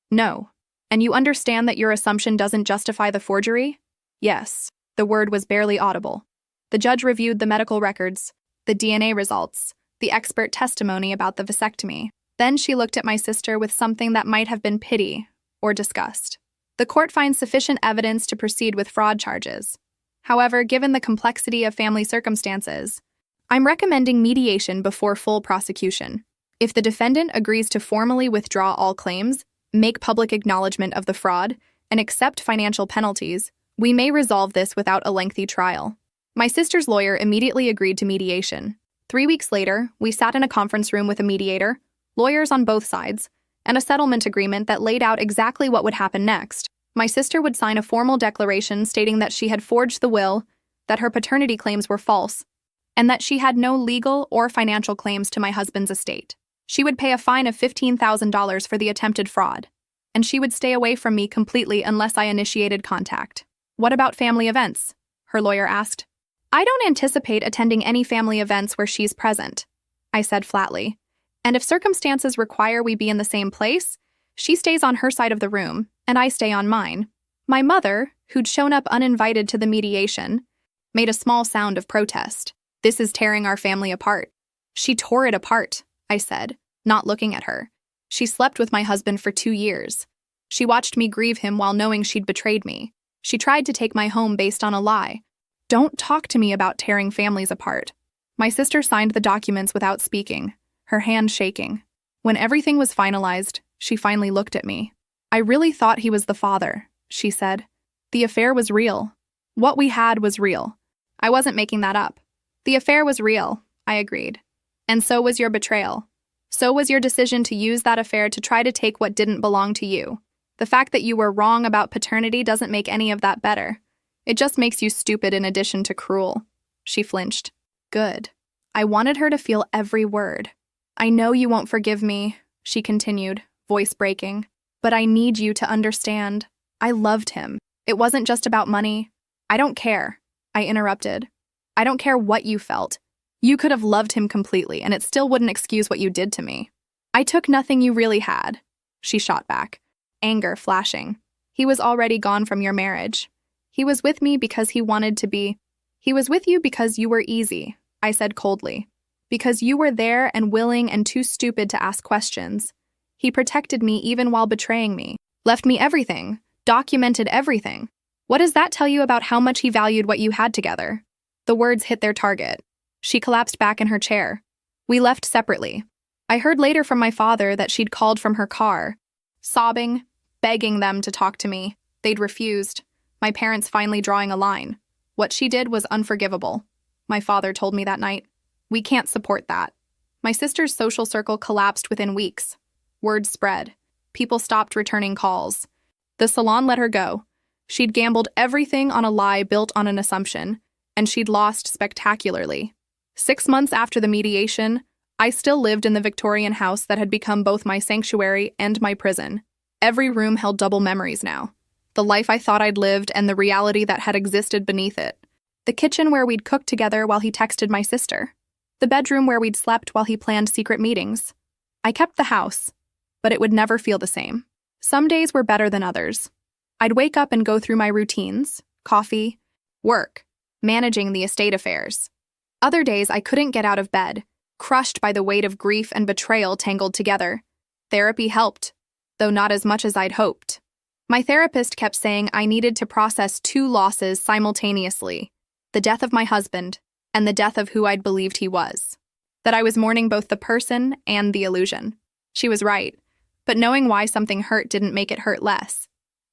"No. And you understand that your assumption doesn't justify the forgery?" "Yes." The word was barely audible. The judge reviewed the medical records, the DNA results, the expert testimony about the vasectomy. Then she looked at my sister with something that might have been pity or disgust. The court finds sufficient evidence to proceed with fraud charges. However, given the complexity of family circumstances, I'm recommending mediation before full prosecution. If the defendant agrees to formally withdraw all claims, make public acknowledgement of the fraud, and accept financial penalties, we may resolve this without a lengthy trial. My sister's lawyer immediately agreed to mediation. 3 weeks later, we sat in a conference room with a mediator, lawyers on both sides, and a settlement agreement that laid out exactly what would happen next. My sister would sign a formal declaration stating that she had forged the will, that her paternity claims were false, and that she had no legal or financial claims to my husband's estate. She would pay a fine of $15,000 for the attempted fraud, and she would stay away from me completely unless I initiated contact. What about family events? Her lawyer asked. I don't anticipate attending any family events where she's present, I said flatly. And if circumstances require we be in the same place, she stays on her side of the room, and I stay on mine. My mother, who'd shown up uninvited to the mediation, made a small sound of protest. This is tearing our family apart. She tore it apart, I said, not looking at her. She slept with my husband for 2 years. She watched me grieve him while knowing she'd betrayed me. She tried to take my home based on a lie. Don't talk to me about tearing families apart. My sister signed the documents without speaking, her hand shaking. When everything was finalized, she finally looked at me. I really thought he was the father, she said. The affair was real. What we had was real. I wasn't making that up. The affair was real, I agreed. And so was your betrayal. So was your decision to use that affair to try to take what didn't belong to you. The fact that you were wrong about paternity doesn't make any of that better. It just makes you stupid in addition to cruel. She flinched. Good. I wanted her to feel every word. I know you won't forgive me, she continued, voice breaking. But I need you to understand. I loved him. It wasn't just about money. I don't care, I interrupted. I don't care what you felt. You could have loved him completely, and it still wouldn't excuse what you did to me. I took nothing you really had, she shot back, anger flashing. He was already gone from your marriage. He was with me because he wanted to be. He was with you because you were easy, I said coldly. Because you were there and willing and too stupid to ask questions. He protected me even while betraying me. Left me everything. Documented everything. What does that tell you about how much he valued what you had together? The words hit their target. She collapsed back in her chair. We left separately. I heard later from my father that she'd called from her car, sobbing, begging them to talk to me. They'd refused. My parents finally drawing a line. What she did was unforgivable. My father told me that night. We can't support that. My sister's social circle collapsed within weeks. Word spread. People stopped returning calls. The salon let her go. She'd gambled everything on a lie built on an assumption, and she'd lost spectacularly. 6 months after the mediation, I still lived in the Victorian house that had become both my sanctuary and my prison. Every room held double memories now. The life I thought I'd lived and the reality that had existed beneath it. The kitchen where we'd cooked together while he texted my sister. The bedroom where we'd slept while he planned secret meetings. I kept the house, but it would never feel the same. Some days were better than others. I'd wake up and go through my routines, coffee, work, managing the estate affairs. Other days I couldn't get out of bed, crushed by the weight of grief and betrayal tangled together. Therapy helped, though not as much as I'd hoped. My therapist kept saying I needed to process 2 losses simultaneously, the death of my husband and the death of who I'd believed he was. That I was mourning both the person and the illusion. She was right, but knowing why something hurt didn't make it hurt less.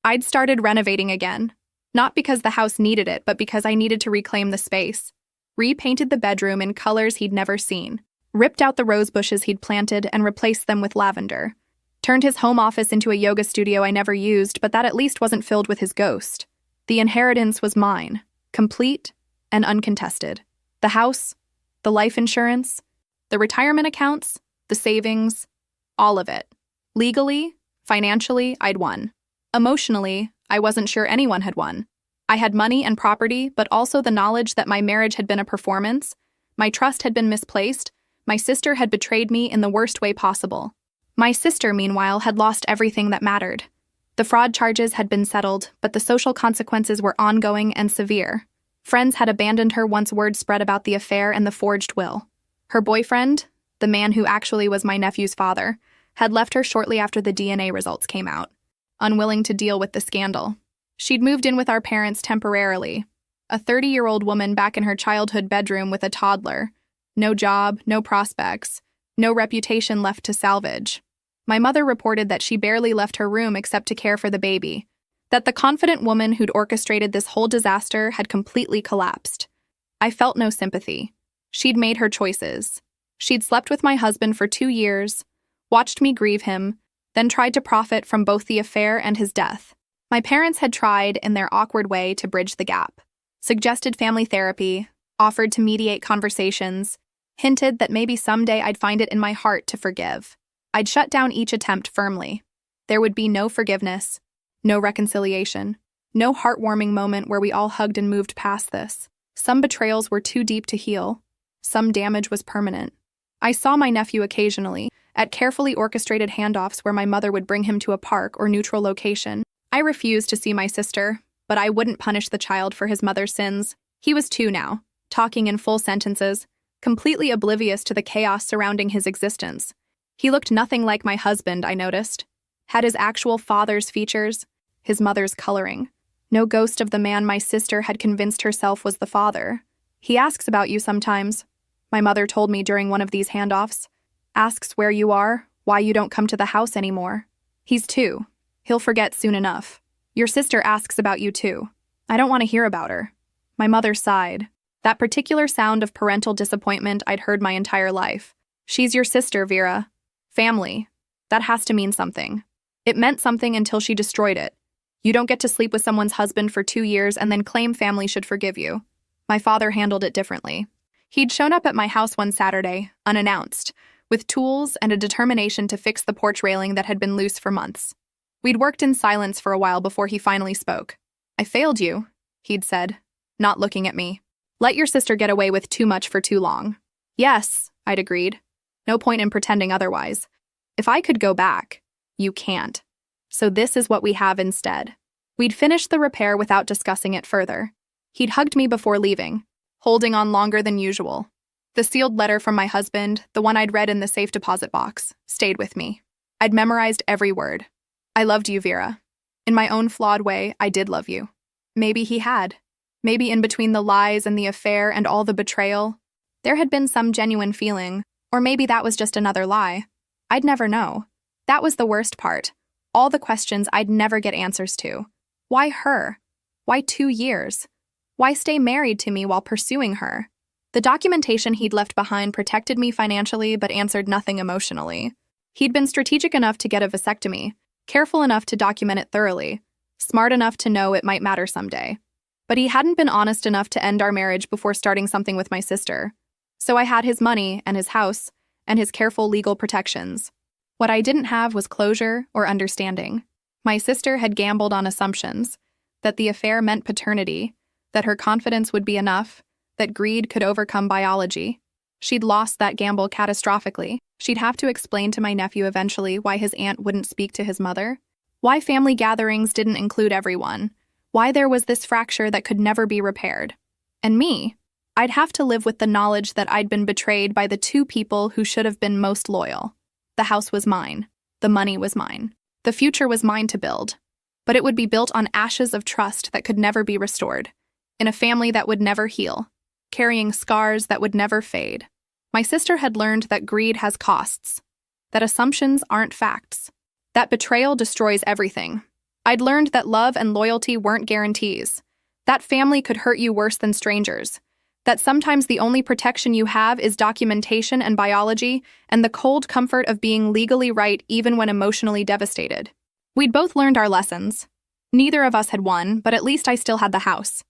I'd started renovating again, not because the house needed it, but because I needed to reclaim the space. Repainted the bedroom in colors he'd never seen, ripped out the rose bushes he'd planted and replaced them with lavender. Turned his home office into a yoga studio I never used, but that at least wasn't filled with his ghost. The inheritance was mine, complete and uncontested. The house, the life insurance, the retirement accounts, the savings, all of it. Legally, financially, I'd won. Emotionally, I wasn't sure anyone had won. I had money and property, but also the knowledge that my marriage had been a performance, my trust had been misplaced, my sister had betrayed me in the worst way possible. My sister, meanwhile, had lost everything that mattered. The fraud charges had been settled, but the social consequences were ongoing and severe. Friends had abandoned her once word spread about the affair and the forged will. Her boyfriend, the man who actually was my nephew's father, had left her shortly after the DNA results came out. unwilling to deal with the scandal. She'd moved in with our parents temporarily, a 30-year-old woman back in her childhood bedroom with a toddler. No job, no prospects, no reputation left to salvage. My mother reported that she barely left her room except to care for the baby, that the confident woman who'd orchestrated this whole disaster had completely collapsed. I felt no sympathy. She'd made her choices. She'd slept with my husband for 2 years, watched me grieve him, then tried to profit from both the affair and his death. My parents had tried, in their awkward way, to bridge the gap, suggested family therapy, offered to mediate conversations, hinted that maybe someday I'd find it in my heart to forgive. I'd shut down each attempt firmly. There would be no forgiveness, no reconciliation, no heartwarming moment where we all hugged and moved past this. Some betrayals were too deep to heal. Some damage was permanent. I saw my nephew occasionally, at carefully orchestrated handoffs where my mother would bring him to a park or neutral location. I refused to see my sister, but I wouldn't punish the child for his mother's sins. He was 2 now, talking in full sentences, completely oblivious to the chaos surrounding his existence. He looked nothing like my husband, I noticed. Had his actual father's features, his mother's coloring. No ghost of the man my sister had convinced herself was the father. He asks about you sometimes, my mother told me during one of these handoffs. Asks where you are, why you don't come to the house anymore. He's 2. He'll forget soon enough. Your sister asks about you too. I don't want to hear about her. My mother sighed. That particular sound of parental disappointment I'd heard my entire life. She's your sister, Vera. Family. That has to mean something. It meant something until she destroyed it. You don't get to sleep with someone's husband for 2 years and then claim family should forgive you. My father handled it differently. He'd shown up at my house one Saturday, unannounced, with tools and a determination to fix the porch railing that had been loose for months. We'd worked in silence for a while before he finally spoke. I failed you, he'd said, not looking at me. Let your sister get away with too much for too long. Yes, I'd agreed. No point in pretending otherwise. If I could go back, you can't. So this is what we have instead. We'd finished the repair without discussing it further. He'd hugged me before leaving, holding on longer than usual. The sealed letter from my husband, the one I'd read in the safe deposit box, stayed with me. I'd memorized every word. I loved you, Vera. In my own flawed way, I did love you. Maybe he had. Maybe in between the lies and the affair and all the betrayal, there had been some genuine feeling, or maybe that was just another lie. I'd never know. That was the worst part. All the questions I'd never get answers to. Why her? Why 2 years? Why stay married to me while pursuing her? The documentation he'd left behind protected me financially but answered nothing emotionally. He'd been strategic enough to get a vasectomy, careful enough to document it thoroughly, smart enough to know it might matter someday. But he hadn't been honest enough to end our marriage before starting something with my sister. So I had his money and his house and his careful legal protections. What I didn't have was closure or understanding. My sister had gambled on assumptions, that the affair meant paternity, that her confidence would be enough, that greed could overcome biology. She'd lost that gamble catastrophically. She'd have to explain to my nephew eventually why his aunt wouldn't speak to his mother, why family gatherings didn't include everyone, why there was this fracture that could never be repaired. And me, I'd have to live with the knowledge that I'd been betrayed by the 2 people who should have been most loyal. The house was mine. The money was mine. The future was mine to build. But it would be built on ashes of trust that could never be restored, in a family that would never heal, carrying scars that would never fade. My sister had learned that greed has costs, that assumptions aren't facts, that betrayal destroys everything. I'd learned that love and loyalty weren't guarantees, that family could hurt you worse than strangers, that sometimes the only protection you have is documentation and biology and the cold comfort of being legally right even when emotionally devastated. We'd both learned our lessons. Neither of us had won, but at least I still had the house.